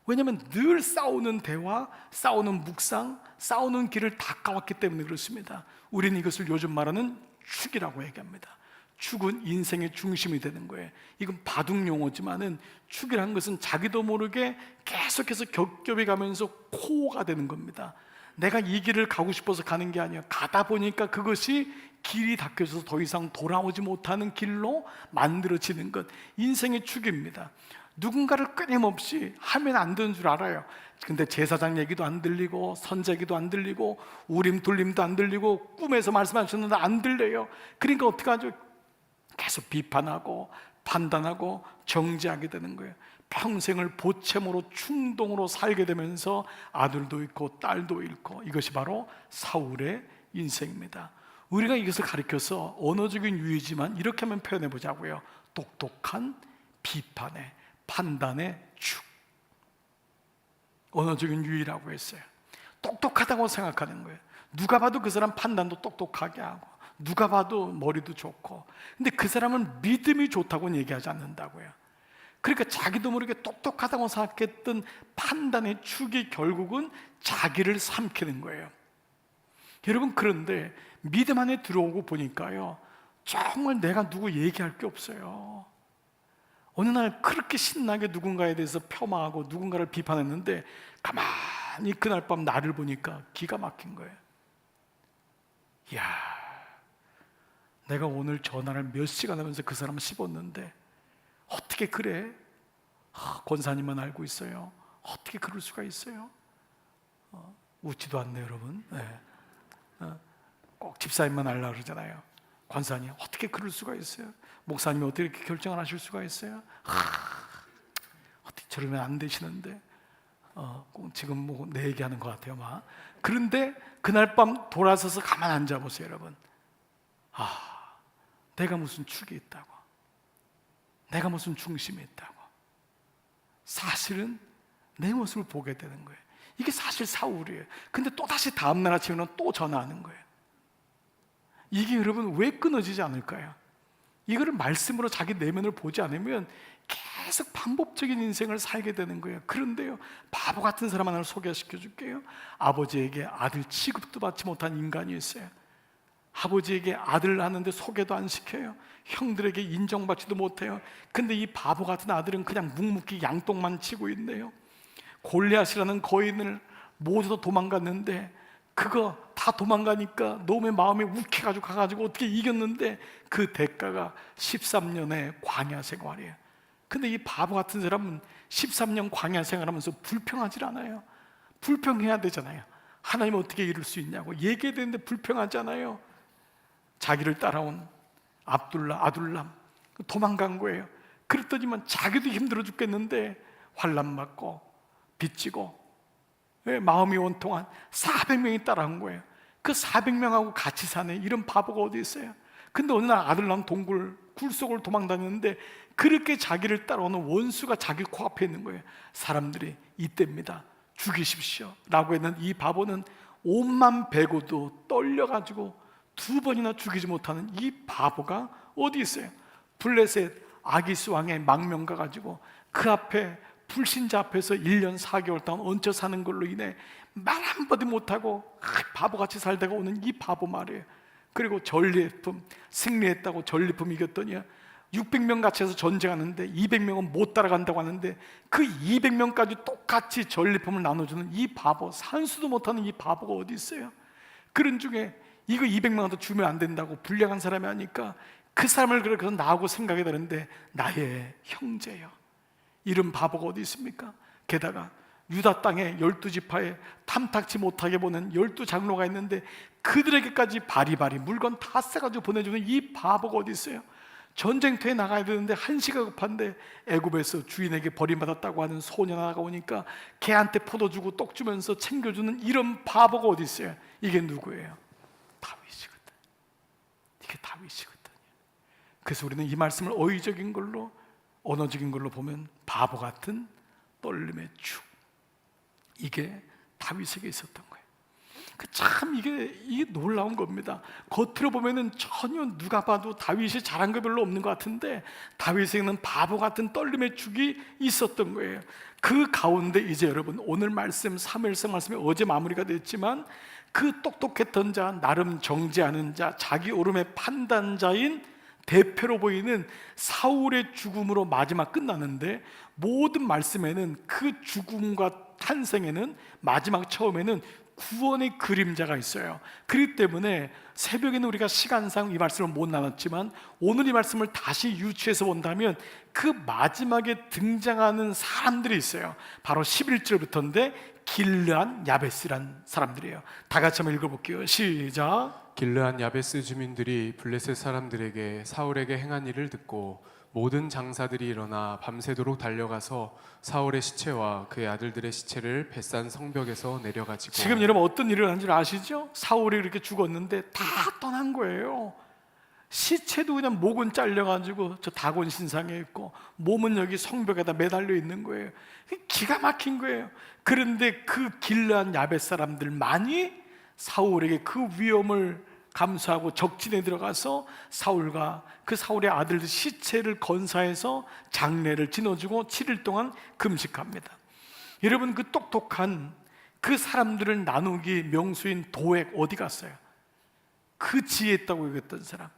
S5: 왜냐하면 늘 싸우는 대화, 싸우는 묵상, 싸우는 길을 닦아왔기 때문에 그렇습니다. 우리는 이것을 요즘 말하는 축이라고 얘기합니다. 축은 인생의 중심이 되는 거예요. 이건 바둑 용어지만은 축이라는 것은 자기도 모르게 계속해서 겹겹이 가면서 코어가 되는 겁니다. 내가 이 길을 가고 싶어서 가는 게 아니야. 가다 보니까 그것이 길이 닦여져서 더 이상 돌아오지 못하는 길로 만들어지는 것, 인생의 축입니다. 누군가를 끊임없이 하면 안 되는 줄 알아요. 근데 제사장 얘기도 안 들리고 선자 얘기도 안 들리고 우림 둘림도 안 들리고 꿈에서 말씀하셨는데 안 들려요. 그러니까 어떡하죠? 계속 비판하고 판단하고 정죄하게 되는 거예요. 평생을 보채므로 충동으로 살게 되면서 아들도 잃고 딸도 잃고, 이것이 바로 사울의 인생입니다. 우리가 이것을 가리켜서 언어적인 유의지만 이렇게 한번 표현해 보자고요. 똑똑한 비판의, 판단의 축. 언어적인 유의라고 했어요. 똑똑하다고 생각하는 거예요. 누가 봐도 그 사람 판단도 똑똑하게 하고 누가 봐도 머리도 좋고, 근데 그 사람은 믿음이 좋다고는 얘기하지 않는다고요. 그러니까 자기도 모르게 똑똑하다고 생각했던 판단의 축이 결국은 자기를 삼키는 거예요. 여러분, 그런데 믿음 안에 들어오고 보니까요 정말 내가 누구 얘기할 게 없어요. 어느 날 그렇게 신나게 누군가에 대해서 폄하하고 누군가를 비판했는데 가만히 그날 밤 나를 보니까 기가 막힌 거예요. 이야, 내가 오늘 전화를 몇 시간 하면서 그 사람을 씹었는데 어떻게 그래? 권사님만 알고 있어요. 어떻게 그럴 수가 있어요? 웃지도 않네요, 여러분. 네. 꼭 집사님만 알라 그러잖아요. 권사님 어떻게 그럴 수가 있어요? 목사님이 어떻게 이렇게 결정을 하실 수가 있어요? 어떻게 저러면 안 되시는데. 지금 뭐 내 얘기하는 것 같아요, 막. 그런데 그날 밤 돌아서서 가만 앉아 보세요, 여러분. 내가 무슨 축이 있다고, 내가 무슨 중심이 있다고. 사실은 내 모습을 보게 되는 거예요. 이게 사실 사울이에요. 근데 또 다시 다음 날 아침에는 또 전화하는 거예요. 이게 여러분 왜 끊어지지 않을까요? 이거를 말씀으로 자기 내면을 보지 않으면 계속 반복적인 인생을 살게 되는 거예요. 그런데요, 바보 같은 사람 하나를 소개시켜 줄게요. 아버지에게 아들 취급도 받지 못한 인간이 있어요. 아버지에게 아들 하는데 소개도 안 시켜요. 형들에게 인정받지도 못해요. 근데 이 바보 같은 아들은 그냥 묵묵히 양똥만 치고 있네요. 골리앗이라는 거인을 모두 다 도망갔는데, 그거 다 도망가니까 놈의 마음이 욱해가지고 가가지고 어떻게 이겼는데, 그 대가가 13년의 광야 생활이에요. 근데 이 바보 같은 사람은 13년 광야 생활하면서 불평하질 않아요. 불평해야 되잖아요. 하나님 어떻게 이룰 수 있냐고 얘기해야 되는데 불평하잖아요. 자기를 따라온 아둘람 도망간 거예요. 그랬더니만 자기도 힘들어 죽겠는데 환난 받고 빚지고 마음이 온통한 400명이 따라온 거예요. 그 400명하고 같이 사네. 이런 바보가 어디 있어요? 근데 어느 날 아둘람 동굴 굴속을 도망다녔는데 그렇게 자기를 따라오는 원수가 자기 코앞에 있는 거예요. 사람들이 이때입니다, 죽이십시오 라고 했는 이 바보는 옷만 베고도 떨려가지고 2번이나 죽이지 못하는 이 바보가 어디 있어요? 블레셋 아기스 왕의 망명 가가지고 그 앞에 불신자 앞에서 1년 4개월 동안 얹혀 사는 걸로 인해 말 한마디 못하고 바보같이 살다가 오는 이 바보 말이에요. 그리고 전리품 승리했다고 전리품 이겼더니 600명 같이 해서 전쟁하는데 200명은 못 따라간다고 하는데 그 200명까지 똑같이 전리품을 나눠주는 이 바보, 산수도 못하는 이 바보가 어디 있어요? 그런 중에 이거 200명한테 주면 안 된다고 불량한 사람이 하니까 그 사람을 그래서 나하고 생각이 다른데 나의 형제요. 이런 바보가 어디 있습니까? 게다가 유다 땅에 12지파에 탐탁치 못하게 보는 12장로가 있는데 그들에게까지 바리바리 물건 다 싸가지고 보내주는 이 바보가 어디 있어요? 전쟁터에 나가야 되는데 한시가 급한데 애굽에서 주인에게 버림받았다고 하는 소년 하나가 오니까 걔한테 포도 주고 떡 주면서 챙겨주는 이런 바보가 어디 있어요? 이게 누구예요? 다윗이거든. 이게 다윗이거든요. 그래서 우리는 이 말씀을 어휘적인 걸로, 언어적인 걸로 보면 바보 같은 떨림의 축, 이게 다윗에게 있었던 거예요. 참 이게 놀라운 겁니다. 겉으로 보면은 전혀 누가 봐도 다윗이 잘한 거 별로 없는 것 같은데 다윗에게는 바보 같은 떨림의 축이 있었던 거예요. 그 가운데 이제 여러분 오늘 말씀 사무엘상 말씀이 어제 마무리가 됐지만 그 똑똑했던 자, 나름 정죄하는 자, 자기 오름의 판단자인 대표로 보이는 사울의 죽음으로 마지막 끝나는데, 모든 말씀에는 그 죽음과 탄생에는 마지막 처음에는 구원의 그림자가 있어요. 그렇기 때문에 새벽에는 우리가 시간상 이 말씀을 못 나눴지만 오늘 이 말씀을 다시 유추해서 본다면 그 마지막에 등장하는 사람들이 있어요. 바로 11절부터인데 길르한 야베스란 사람들이에요. 다 같이 한번 읽어볼게요. 시작.
S1: 길르한 야베스 주민들이 블레셋 사람들에게 사울에게 행한 일을 듣고 모든 장사들이 일어나 밤새도록 달려가서 사울의 시체와 그의 아들들의 시체를 벳산 성벽에서 내려가지고.
S5: 지금 여러분 어떤 일을 한 줄 아시죠? 사울이 이렇게 죽었는데 다 떠난 거예요. 시체도 그냥 목은 잘려가지고 저 다곤 신상에 있고 몸은 여기 성벽에다 매달려 있는 거예요. 기가 막힌 거예요. 그런데 그 길르한 야벳 사람들만이 사울에게 그 위험을 감수하고 적진에 들어가서 사울과 그 사울의 아들들 시체를 건사해서 장례를 지내주고 7일 동안 금식합니다. 여러분 그 똑똑한 그 사람들을 나누기 명수인 도액 어디 갔어요? 그 지혜 있다고 얘기했던 사람,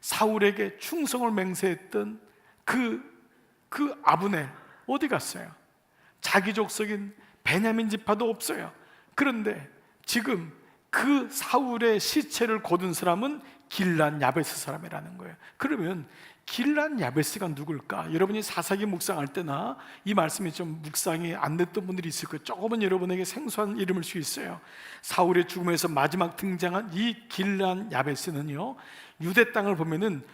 S5: 사울에게 충성을 맹세했던 그 아브넬 어디 갔어요? 자기 족속인 베냐민 지파도 없어요. 그런데 지금 그 사울의 시체를 거둔 사람은 길르한 야베스 사람이라는 거예요. 그러면 길르한 야베스가 누굴까? 여러분이 사사기 묵상할 때나 이 말씀이 좀 묵상이 안 됐던 분들이 있을 거예요. 조금은 여러분에게 생소한 이름일 수 있어요. 사울의 죽음에서 마지막 등장한 이 길르한 야베스는요, 유대 땅을 보면은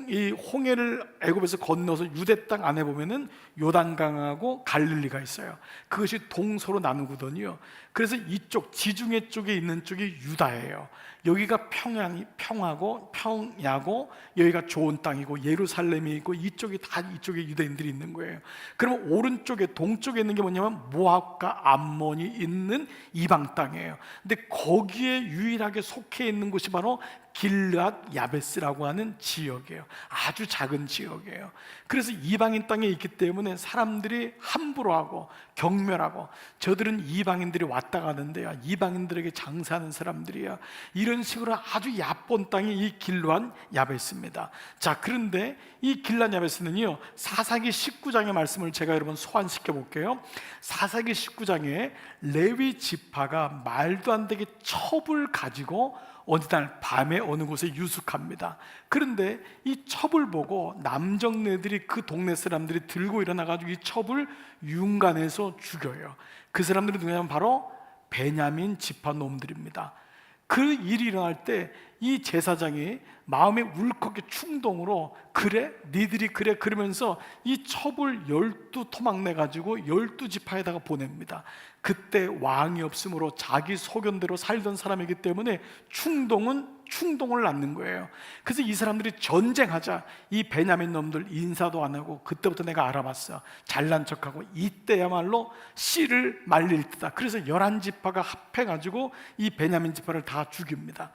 S5: 이 홍해를 애굽에서 건너서 유대 땅 안에 보면은 요단강하고 갈릴리가 있어요. 그것이 동서로 나누거든요. 그래서 이쪽 지중해 쪽에 있는 쪽이 유다예요. 여기가 평야고 여기가 좋은 땅이고 예루살렘이 있고 이쪽이 다 이쪽에 유대인들이 있는 거예요. 그러면 오른쪽에 동쪽에 있는 게 뭐냐면 모압과 암몬이 있는 이방 땅이에요. 근데 거기에 유일하게 속해 있는 곳이 바로 길르앗 야베스라고 하는 지역이에요. 아주 작은 지역이에요. 그래서 이방인 땅에 있기 때문에 사람들이 함부로 하고 경멸하고, 저들은 이방인들이 왔다 가는데요, 이방인들에게 장사하는 사람들이야, 이런 식으로 아주 얕본 땅이 이 길르앗 야베스입니다. 자, 그런데 이 길르앗 야베스는요, 사사기 19장의 말씀을 제가 여러분 소환시켜 볼게요. 사사기 19장에 레위 지파가 말도 안 되게 첩을 가지고 어느 날 밤에 어느 곳에 유숙합니다. 그런데 이 첩을 보고 남정네들이, 그 동네 사람들이 들고 일어나가지고 이 첩을 윤관해서 죽여요. 그 사람들이 누구냐면 바로 베냐민 지파 놈들입니다. 그 일이 일어날 때 이 제사장이 마음에 울컥의 충동으로 그래? 니들이 그래? 그러면서 이 첩을 12토막 내가지고 12지파에다가 보냅니다. 그때 왕이 없으므로 자기 소견대로 살던 사람이기 때문에 충동을 낳는 거예요. 그래서 이 사람들이 전쟁하자, 이 베냐민 놈들 인사도 안 하고, 그때부터 내가 알아봤어, 잘난 척하고 이때야말로 씨를 말릴 때다. 그래서 11지파가 합해가지고 이 베냐민 지파를 다 죽입니다.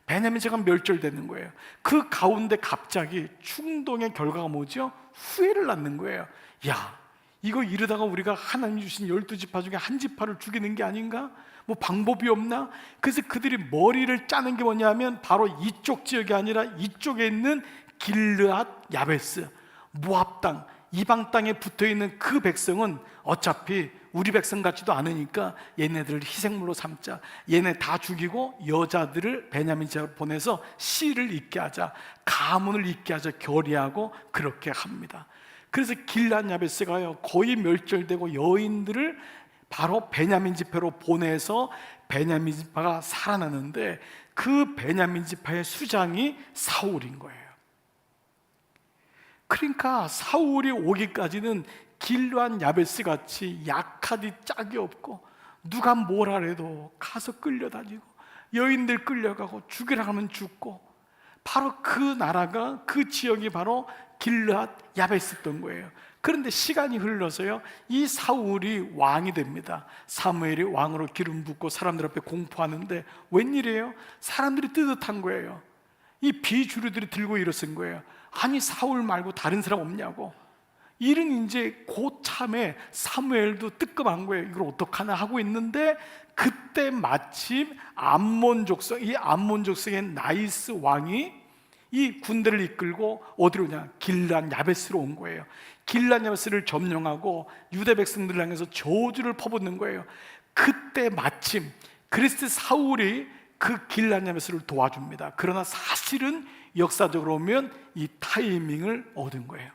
S5: 베냐민 지파가 멸절되는 거예요. 그 가운데 갑자기 충동의 결과가 뭐죠? 후회를 낳는 거예요. 야, 이거 이러다가 우리가 하나님 주신 12지파 중에 한 지파를 죽이는 게 아닌가? 뭐 방법이 없나? 그래서 그들이 머리를 짜는 게 뭐냐면 바로 이쪽 지역이 아니라 이쪽에 있는 길르앗 야베스, 모압 땅, 이방 땅에 붙어있는 그 백성은 어차피 우리 백성 같지도 않으니까 얘네들을 희생물로 삼자, 얘네 다 죽이고 여자들을 베냐민 지파로 보내서 씨를 잊게 하자, 가문을 잊게 하자 결의하고 그렇게 합니다. 그래서 길르앗 야베스가요 거의 멸절되고 여인들을 바로 베냐민 지파로 보내서 베냐민 지파가 살아나는데, 그 베냐민 지파의 수장이 사울인 거예요. 그러니까 사울이 오기까지는 길르앗 야베스 같이 약하디 짝이 없고, 누가 뭐라 해도 가서 끌려다니고 여인들 끌려가고 죽이라 하면 죽고, 바로 그 나라가, 그 지역이 바로 길르앗 야베스였던 거예요. 그런데 시간이 흘러서요, 이 사울이 왕이 됩니다. 사무엘이 왕으로 기름 붓고 사람들 앞에 공포하는데 웬일이에요? 사람들이 뜨뜻한 거예요. 이 비주류들이 들고 일어선 거예요. 아니, 사울 말고 다른 사람 없냐고. 일은 이제 고참에 사무엘도 뜨끔한 거예요. 이걸 어떡하나 하고 있는데, 그때 마침 암몬 족속, 이 암몬 족속의 나이스 왕이 이 군대를 이끌고 어디로 오냐? 길르앗 야베스로 온 거예요. 길르앗 야베스를 점령하고 유대 백성들을 향해서 저주를 퍼붓는 거예요. 그때 마침 그리스 사울이 그 길르앗 야베스를 도와줍니다. 그러나 사실은 역사적으로 보면 이 타이밍을 얻은 거예요.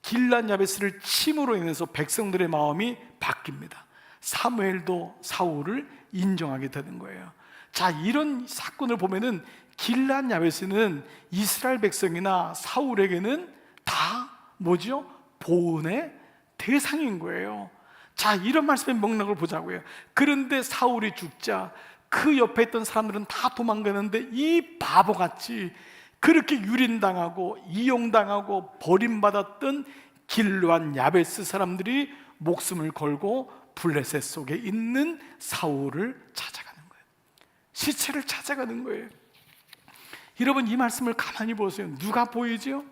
S5: 길르앗 야베스를 침으로 인해서 백성들의 마음이 바뀝니다. 사무엘도 사울을 인정하게 되는 거예요. 자, 이런 사건을 보면은 길르앗 야베스는 이스라엘 백성이나 사울에게는 다 뭐죠? 보은의 대상인 거예요. 자, 이런 말씀의 맥락을 보자고요. 그런데 사울이 죽자 그 옆에 있던 사람들은 다 도망가는데, 이 바보같이 그렇게 유린당하고 이용당하고 버림받았던 길르앗 야베스 사람들이 목숨을 걸고 블레셋 속에 있는 사울을 찾아가는 거예요. 시체를 찾아가는 거예요. 여러분, 이 말씀을 가만히 보세요. 누가 보이죠?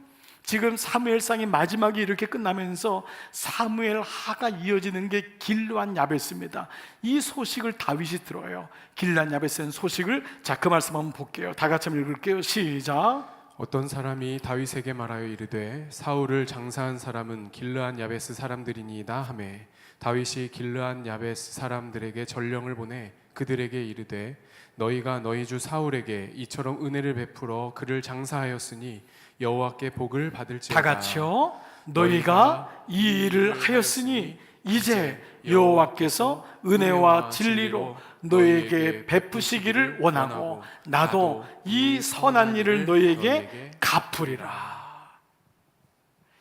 S5: 지금 사무엘상의 마지막이 이렇게 끝나면서 사무엘 하가 이어지는 게 길르앗 야베스입니다. 이 소식을 다윗이 들어요. 길르앗 야베스의 소식을. 자, 그 말씀 한번 볼게요. 다 같이 한번 읽을게요. 시작.
S1: 어떤 사람이 다윗에게 말하여 이르되 사울을 장사한 사람은 길르앗 야베스 사람들이니이다 하매, 다윗이 길르앗 야베스 사람들에게 전령을 보내 그들에게 이르되 너희가 너희 주 사울에게 이처럼 은혜를 베풀어 그를 장사하였으니 여호와께 복을 받을지어다.
S5: 다 같이요. 너희가 이 일을 하였으니 이제 여호와께서 은혜와 진리로 너에게 베푸시기를 원하고 나도 이 선한 일을 너에게 갚으리라.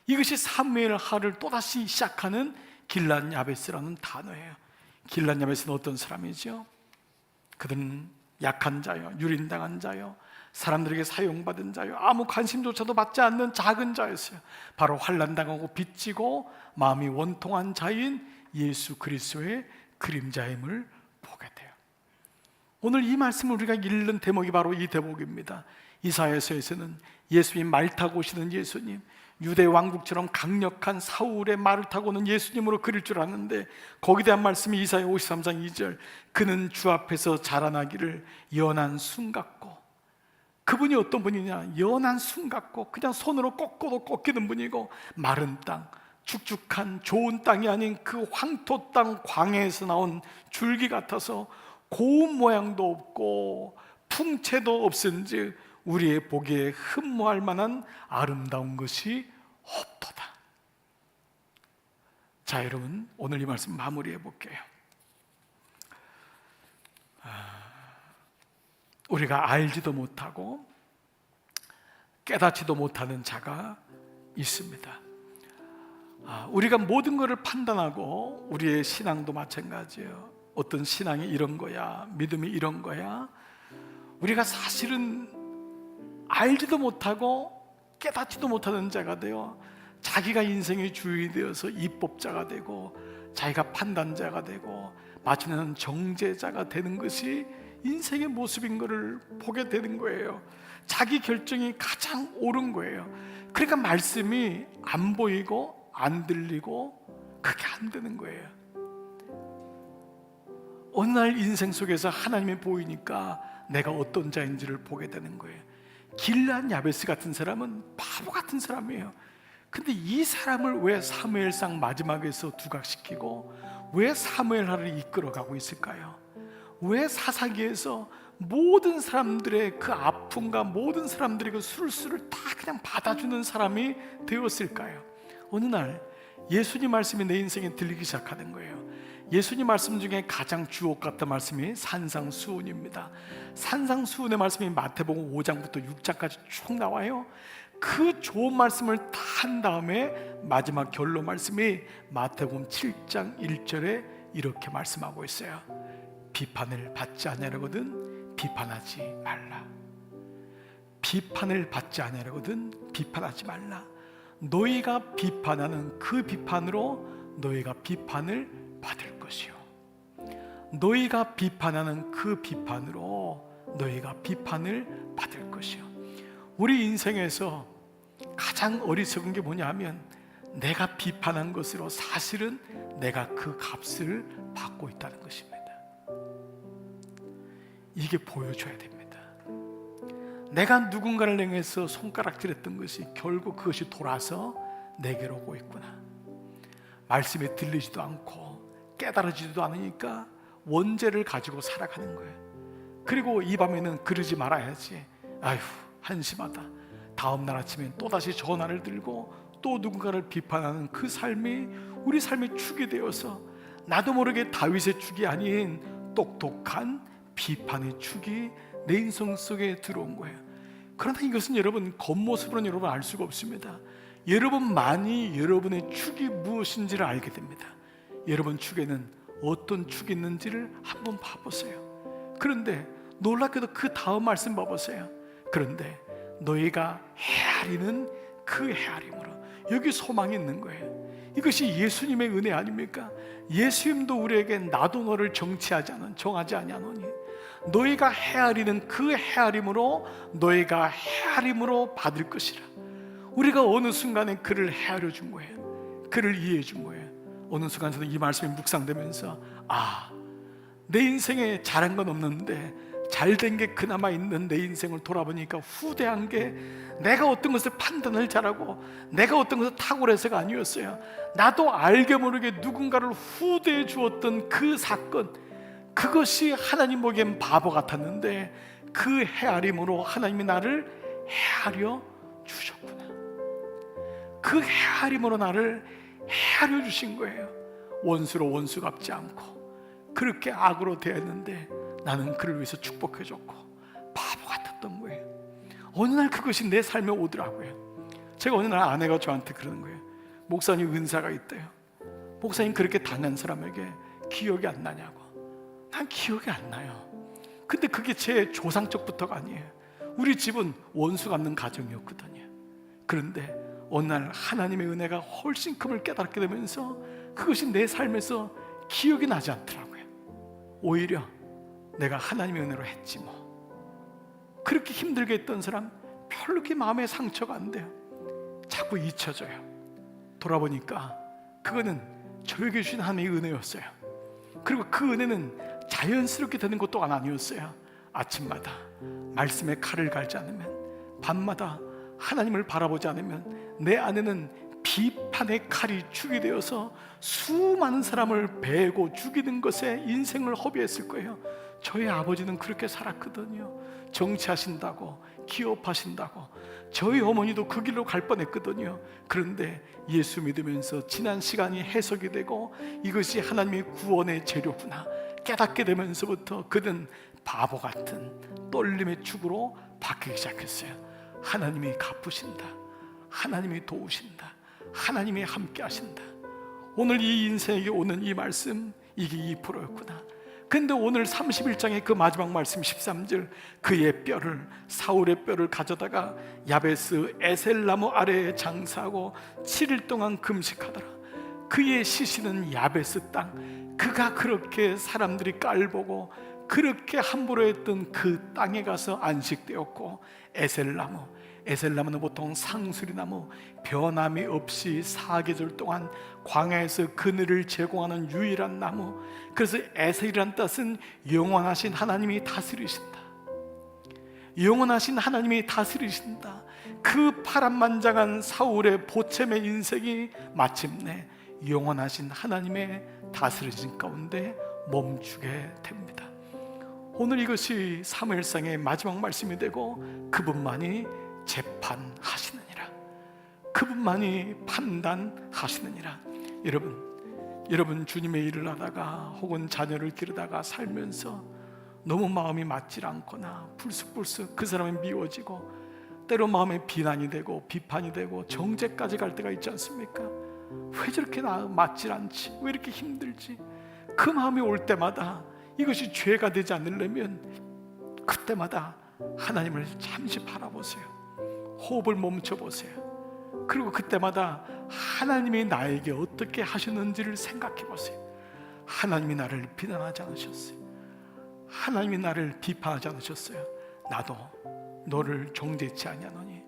S5: 이것이 사무엘 하를 또다시 시작하는 길란 야베스라는 단어예요. 길란 야베스는 어떤 사람이죠? 그들은 약한 자요, 유린당한 자요, 사람들에게 사용받은 자요, 아무 관심조차도 받지 않는 작은 자였어요. 바로 환난당하고 빚지고 마음이 원통한 자인 예수 그리스도의 그림자임을 보게 돼요. 오늘 이 말씀을 우리가 읽는 대목이 바로 이 대목입니다. 이사야서에서는 예수님 말 타고 오시는 예수님, 유대 왕국처럼 강력한 사울의 말을 타고 오는 예수님으로 그릴 줄 아는데, 거기에 대한 말씀이 이사야 53장 2절, 그는 주 앞에서 자라나기를 연한 순 같고, 그분이 어떤 분이냐? 연한 순 같고 그냥 손으로 꺾어도 꺾이는 분이고, 마른 땅, 축축한 좋은 땅이 아닌 그 황토 땅 광야에서 나온 줄기 같아서 고운 모양도 없고 풍채도 없은즉 우리의 보기에 흠모할 만한 아름다운 것이 없도다. 자, 여러분, 오늘 이 말씀 마무리해 볼게요. 우리가 알지도 못하고 깨닫지도 못하는 자가 있습니다. 우리가 모든 것을 판단하고, 우리의 신앙도 마찬가지예요. 어떤 신앙이 이런 거야, 믿음이 이런 거야. 우리가 사실은 알지도 못하고 깨닫지도 못하는 자가 되어 자기가 인생의 주인이 되어서 입법자가 되고 자기가 판단자가 되고 마침내는 정죄자가 되는 것이 인생의 모습인 것을 보게 되는 거예요. 자기 결정이 가장 옳은 거예요. 그러니까 말씀이 안 보이고 안 들리고 그게 안 되는 거예요. 어느 날 인생 속에서 하나님이 보이니까 내가 어떤 자인지를 보게 되는 거예요. 길란 야베스 같은 사람은 바보 같은 사람이에요. 근데 이 사람을 왜 사무엘상 마지막에서 두각시키고 왜 사무엘하를 이끌어가고 있을까요? 왜 사사기에서 모든 사람들의 그 아픔과 모든 사람들의 그 술수를 다 그냥 받아주는 사람이 되었을까요? 어느 날 예수님 말씀이 내 인생에 들리기 시작하는 거예요. 예수님 말씀 중에 가장 주옥 같은 말씀이 산상수훈입니다. 산상수훈의 말씀이 마태복음 5장부터 6장까지 쭉 나와요. 그 좋은 말씀을 다 한 다음에 마지막 결론 말씀이 마태복음 7장 1절에 이렇게 말씀하고 있어요. 비판을 받지 아니하려거든 비판하지 말라. 비판을 받지 아니하려거든 비판하지 말라. 너희가 비판하는 그 비판으로 너희가 비판을 받을 것이요, 너희가 비판하는 그 비판으로 너희가 비판을 받을 것이요. 우리 인생에서 가장 어리석은 게 뭐냐면 내가 비판한 것으로 사실은 내가 그 값을 받고 있다는 것입니다. 이게 보여줘야 됩니다. 내가 누군가를 향해서 손가락질했던 것이 결국 그것이 돌아서 내게로 오고 있구나. 말씀이 들리지도 않고 깨달아지지도 않으니까 원죄를 가지고 살아가는 거예요. 그리고 이 밤에는 그러지 말아야지. 아휴, 한심하다. 다음 날 아침에 또다시 전화를 들고 또 누군가를 비판하는 그 삶이 우리 삶의 축이 되어서 나도 모르게 다윗의 축이 아닌 똑똑한 비판의 축이 내 인생 속에 들어온 거예요. 그러나 이것은 여러분 겉모습으로는 여러분 알 수가 없습니다. 여러분만이 여러분의 축이 무엇인지를 알게 됩니다. 여러분 축에는 어떤 축이 있는지를 한번 봐보세요. 그런데 놀랍게도 그 다음 말씀 봐보세요. 그런데 너희가 헤아리는 그 헤아림으로, 여기 소망이 있는 거예요. 이것이 예수님의 은혜 아닙니까? 예수님도 우리에게 나도 너를 정하지 아니하노니 너희가 헤아리는 그 헤아림으로 너희가 헤아림으로 받을 것이라. 우리가 어느 순간에 그를 헤아려 준 거예요. 그를 이해해 준 거예요. 어느 순간 저는 이 말씀이 묵상되면서 내 인생에 잘한 건 없는데 잘된 게 그나마 있는 내 인생을 돌아보니까 후대한 게 내가 어떤 것을 판단을 잘하고 내가 어떤 것을 탁월해서가 아니었어요. 나도 알게 모르게 누군가를 후대해 주었던 그 사건, 그것이 하나님 보기엔 바보 같았는데 그 헤아림으로 하나님이 나를 헤아려 주셨구나. 그 헤아림으로 나를 헤아려 주신 거예요. 원수로 원수 갚지 않고 그렇게 악으로 대했는데 나는 그를 위해서 축복해줬고 바보 같았던 거예요. 어느 날 그것이 내 삶에 오더라고요. 제가 어느 날 아내가 저한테 그러는 거예요. 목사님 은사가 있대요. 목사님 그렇게 당한 사람에게 기억이 안 나냐고. 난 기억이 안 나요. 근데 그게 제 조상적부터가 아니에요. 우리 집은 원수 갚는 가정이었거든요. 그런데 어느 날 하나님의 은혜가 훨씬 큼을 깨닫게 되면서 그것이 내 삶에서 기억이 나지 않더라고요. 오히려 내가 하나님의 은혜로 했지 뭐. 그렇게 힘들게 했던 사람 별로 그렇게 마음에 상처가 안 돼요. 자꾸 잊혀져요. 돌아보니까 그거는 저에게 주신 하나님의 은혜였어요. 그리고 그 은혜는 자연스럽게 되는 것도 아니었어요. 아침마다 말씀에 칼을 갈지 않으면, 밤마다 하나님을 바라보지 않으면 내 안에는 비판의 칼이 죽이 되어서 수많은 사람을 베고 죽이는 것에 인생을 허비했을 거예요. 저희 아버지는 그렇게 살았거든요. 정치하신다고, 기업하신다고. 저희 어머니도 그 길로 갈 뻔했거든요. 그런데 예수 믿으면서 지난 시간이 해석이 되고 이것이 하나님의 구원의 재료구나 깨닫게 되면서부터 그는 바보 같은 떨림의 축으로 바뀌기 시작했어요. 하나님이 갚으신다, 하나님이 도우신다, 하나님이 함께 하신다. 오늘 이 인생에게 오는 이 말씀, 이게 2%였구나. 근데 오늘 31장의 그 마지막 말씀 13절, 그의 뼈를, 사울의 뼈를 가져다가 야베스 에셀나무 아래에 장사하고 7일 동안 금식하더라. 그의 시신은 야베스 땅, 그가 그렇게 사람들이 깔보고 그렇게 함부로 했던 그 땅에 가서 안식되었고, 에셀나무는 보통 상수리나무, 변함이 없이 4계절 동안 광야에서 그늘을 제공하는 유일한 나무. 그래서 에셀이란 뜻은 영원하신 하나님이 다스리신다, 영원하신 하나님이 다스리신다. 그 파란만장한 사울의 보챔의 인생이 마침내 영원하신 하나님의 다스리신 가운데 멈추게 됩니다. 오늘 이것이 사무엘상의 마지막 말씀이 되고 그분만이 재판하시느니라, 그분만이 판단하시느니라. 여러분 주님의 일을 하다가 혹은 자녀를 기르다가 살면서 너무 마음이 맞질 않거나 불쑥불쑥 그 사람이 미워지고 때로 마음에 비난이 되고 비판이 되고 정죄까지 갈 때가 있지 않습니까? 왜 저렇게 나 맞질 않지? 왜 이렇게 힘들지? 그 마음이 올 때마다 이것이 죄가 되지 않으려면 그때마다 하나님을 잠시 바라보세요. 호흡을 멈춰보세요. 그리고 그때마다 하나님이 나에게 어떻게 하셨는지를 생각해 보세요. 하나님이 나를 비난하지 않으셨어요. 하나님이 나를 비판하지 않으셨어요. 나도 너를 정죄치 아니하노니.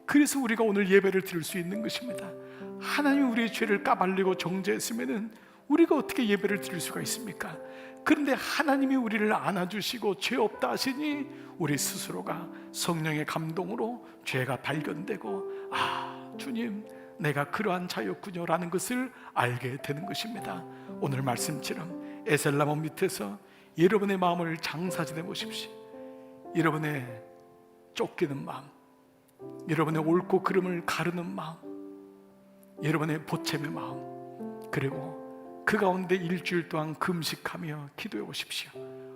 S5: 그래서 우리가 오늘 예배를 드릴 수 있는 것입니다. 하나님이 우리의 죄를 까발리고 정죄했으면 우리가 어떻게 예배를 드릴 수가 있습니까? 그런데 하나님이 우리를 안아주시고 죄 없다 하시니 우리 스스로가 성령의 감동으로 죄가 발견되고, 아, 주님, 내가 그러한 자였군요 라는 것을 알게 되는 것입니다. 오늘 말씀처럼 에셀나무 밑에서 여러분의 마음을 장사지내 보십시오. 여러분의 쫓기는 마음, 여러분의 옳고 그름을 가르는 마음, 여러분의 보챔의 마음, 그리고 그 가운데 일주일 동안 금식하며 기도해 보십시오.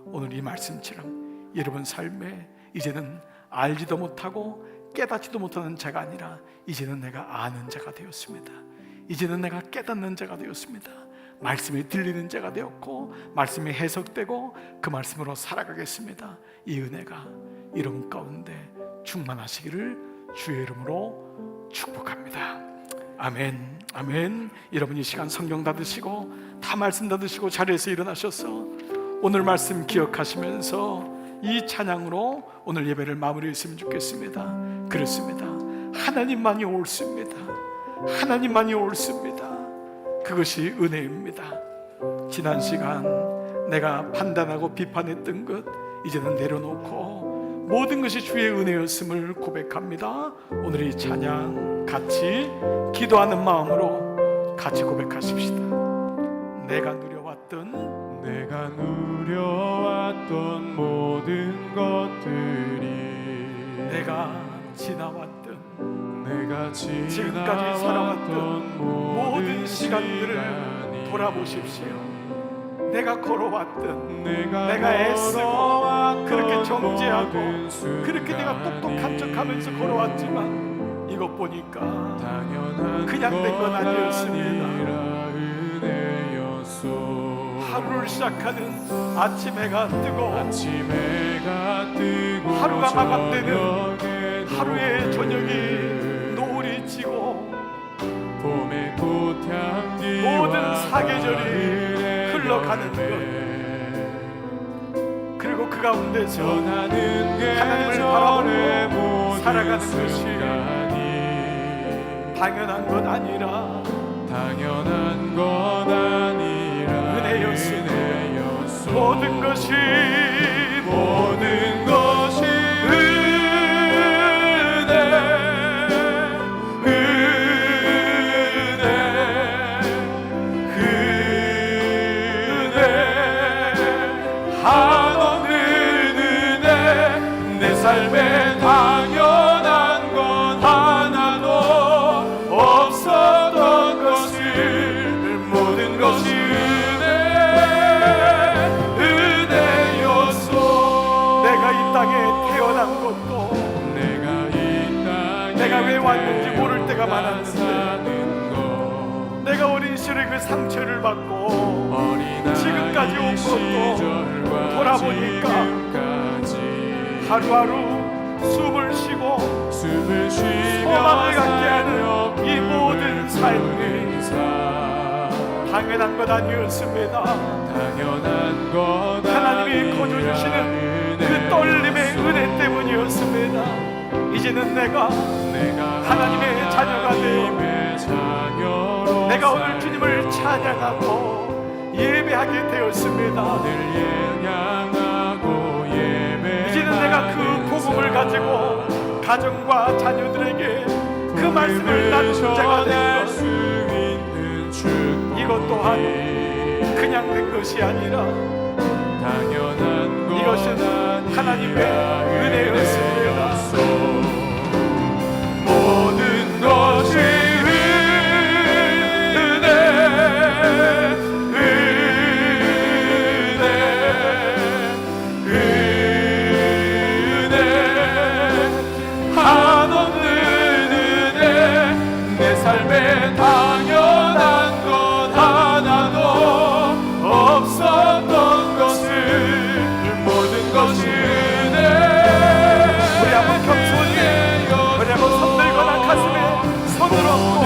S5: 오늘 이 말씀처럼 여러분 삶에 이제는 알지도 못하고 깨닫지도 못하는 자가 아니라 이제는 내가 아는 자가 되었습니다. 이제는 내가 깨닫는 자가 되었습니다. 말씀이 들리는 자가 되었고 말씀이 해석되고 그 말씀으로 살아가겠습니다. 이 은혜가 여러분 가운데 충만하시기를 주의 이름으로 축복합니다. 아멘, 아멘. 여러분 이 시간 성경 닫으시고 다 말씀 닫으시고 자리에서 일어나셔서 오늘 말씀 기억하시면서 이 찬양으로 오늘 예배를 마무리했으면 좋겠습니다. 그렇습니다. 하나님만이 옳습니다. 하나님만이 옳습니다. 그것이 은혜입니다. 지난 시간 내가 판단하고 비판했던 것 이제는 내려놓고 모든 것이 주의 은혜였음을 고백합니다. 오늘 이 찬양 같이 기도하는 마음으로 같이 고백하십시다. 내가 누려왔던 모든 것들이, 내가 지나왔던 지금까지 살아왔던 모든 시간들을 돌아보십시오. 내가 걸어왔던, 내가 애쓰고 그렇게 정죄하고 그렇게 내가 똑똑한 척하면서 걸어왔지만 이것 보니까 그냥 된 건 아니었습니다. 하루를 시작하는 아침 해가 뜨고 하루가 마감되는 하루의 저녁이 노을이 지고 모든 사계절이 흘러가는 것, 그리고 그 가운데서 하나님을 바라보고 살아가는 것이 당연한 것 아니라 은혜였으니 모든 것이 한없는 은혜, 내 삶에 당연한 건 하나도 없었던 것을, 모든 것이 은혜였소. 내가 이 땅에 태어난 것도 내가 왜 왔는지 모를 때가 많았는데, 내가 어린 시절에 그 상처를 받고 지금까지 온 것도 돌아보니까 하루하루 숨을 쉬고 소망을 갖게 하는 이 모든 삶이 당연한 것 아니었습니다. 하나님이 거둬주시는 그 떨림의 은혜 때문이었습니다. 이제는 내가 하나님의 자녀가 되어 내가 오늘 주님을 찬양하고 예배하게 되었습니다. 이제는 내가 그 복음을 가지고 가정과 자녀들에게 그 말씀을 나누는 자가 된 것, 이것 또한 그냥 된 것이 아니라 이것은 하나님의 은혜였습니다. 모든 것이 삶에 당연한 것 하나도 없었던 것을, 모든 것이 은혜. 우리 한번 겸손히, 우리 한번 손 들거나 가슴에 손을 얹고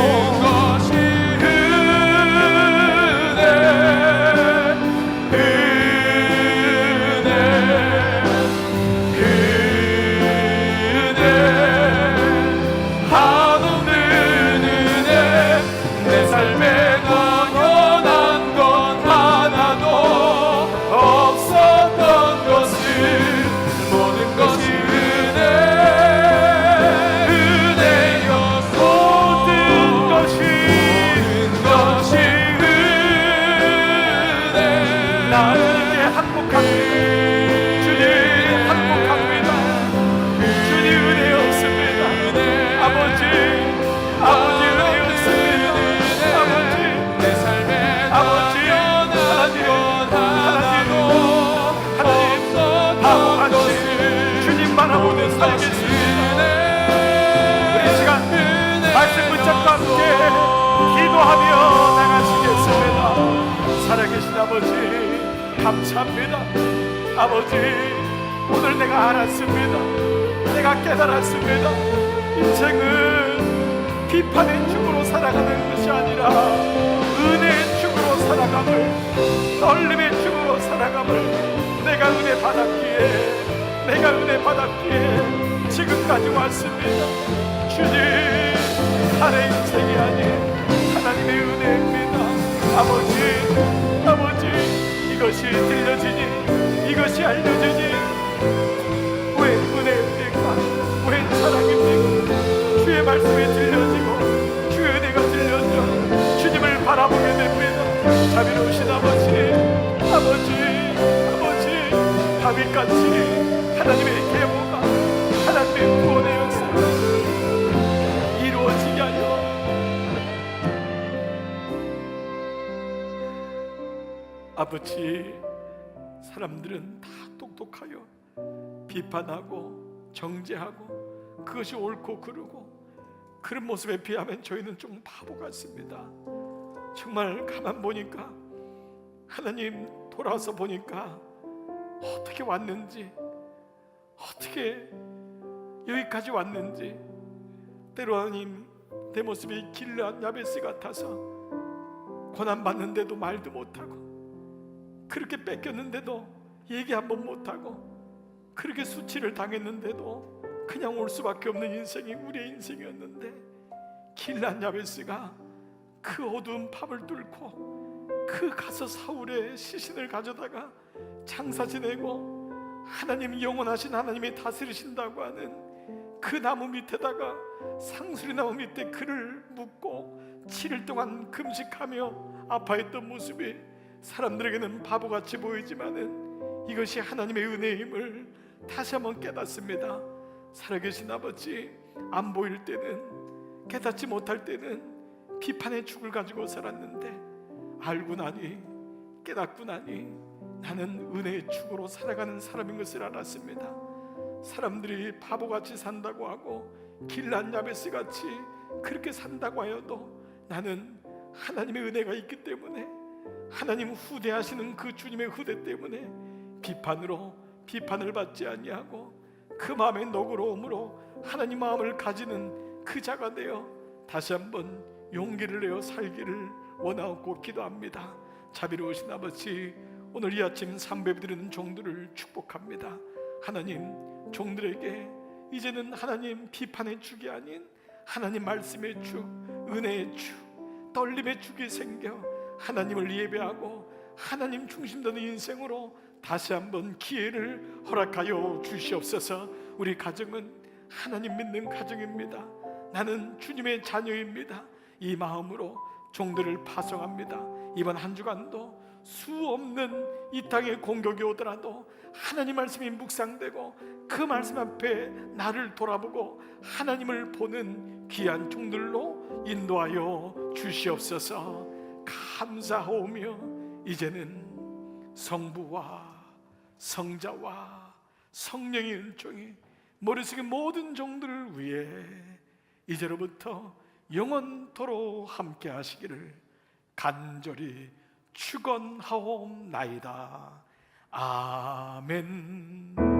S5: 기도하며 나가시겠습니다. 살아계신 아버지 감사합니다. 아버지 오늘 내가 알았습니다. 내가 깨달았습니다. 인생은 비판의 축으로 살아가는 것이 아니라 은혜의 축으로 살아감을, 떨림의 축으로 살아감을 내가 은혜 받았기에 지금까지 왔습니다. 주님, 나의 인생이 아닌 하나님의 은혜입니다. 아버지 이것이 들려지니, 이것이 알려지니 왜 은혜입니까? 왜 사랑입니까? 주의 말씀이 들려지고 주의 은혜가 들려져 주님을 바라보게 됩니다. 자비로우신 아버지 다윗같이 하나님의 계보가, 하나님의 구원의 역사가 이루어지게 하여 아버지, 사람들은 다 똑똑하여 비판하고 정죄하고 그것이 옳고 그르고, 그런 모습에 비하면 저희는 좀 바보 같습니다. 정말 가만 보니까, 하나님 돌아와서 보니까 어떻게 왔는지, 어떻게 여기까지 왔는지, 때로 하나님 내 모습이 길르앗 야베스 같아서 고난받는데도 말도 못하고, 그렇게 뺏겼는데도 얘기 한번 못하고, 그렇게 수치를 당했는데도 그냥 올 수밖에 없는 인생이 우리의 인생이었는데, 길르앗 야베스가 그 어두운 밤을 뚫고 그 가서 사울의 시신을 가져다가 장사 지내고 하나님, 영원하신 하나님이 다스리신다고 하는 그 나무 밑에다가, 상수리 나무 밑에 그를 묻고 7일 동안 금식하며 아파했던 모습이 사람들에게는 바보같이 보이지만은 이것이 하나님의 은혜임을 다시 한번 깨닫습니다. 살아계신 아버지, 안 보일 때는, 깨닫지 못할 때는 비판의 축을 가지고 살았는데, 알고 나니, 깨닫고 나니 나는 은혜의 축으로 살아가는 사람인 것을 알았습니다. 사람들이 바보같이 산다고 하고 길르앗 야베스 같이 그렇게 산다고 하여도, 나는 하나님의 은혜가 있기 때문에, 하나님 후대하시는 그 주님의 후대 때문에 비판으로 비판을 받지 아니하고 그 마음의 너그러움으로 하나님 마음을 가지는 그 자가 되어 다시 한번 용기를 내어 살기를 원하고 기도합니다. 자비로우신 아버지, 오늘 이 아침 삼배드리는 종들을 축복합니다. 하나님, 종들에게 이제는 하나님 비판의 축이 아닌 하나님 말씀의 축, 은혜의 축, 떨림의 축이 생겨 하나님을 예배하고 하나님 중심되는 인생으로 다시 한번 기회를 허락하여 주시옵소서. 우리 가정은 하나님 믿는 가정입니다. 나는 주님의 자녀입니다. 이 마음으로 종들을 파송합니다. 이번 한 주간도 수 없는 이 땅에 공격이 오더라도 하나님 말씀이 묵상되고 그 말씀 앞에 나를 돌아보고 하나님을 보는 귀한 종들로 인도하여 주시옵소서. 감사하오며 이제는 성부와 성자와 성령의 은총이 머릿속의 모든 종들을 위해 이제로부터 영원토록 함께 하시기를 간절히 축원하옵나이다. 아멘.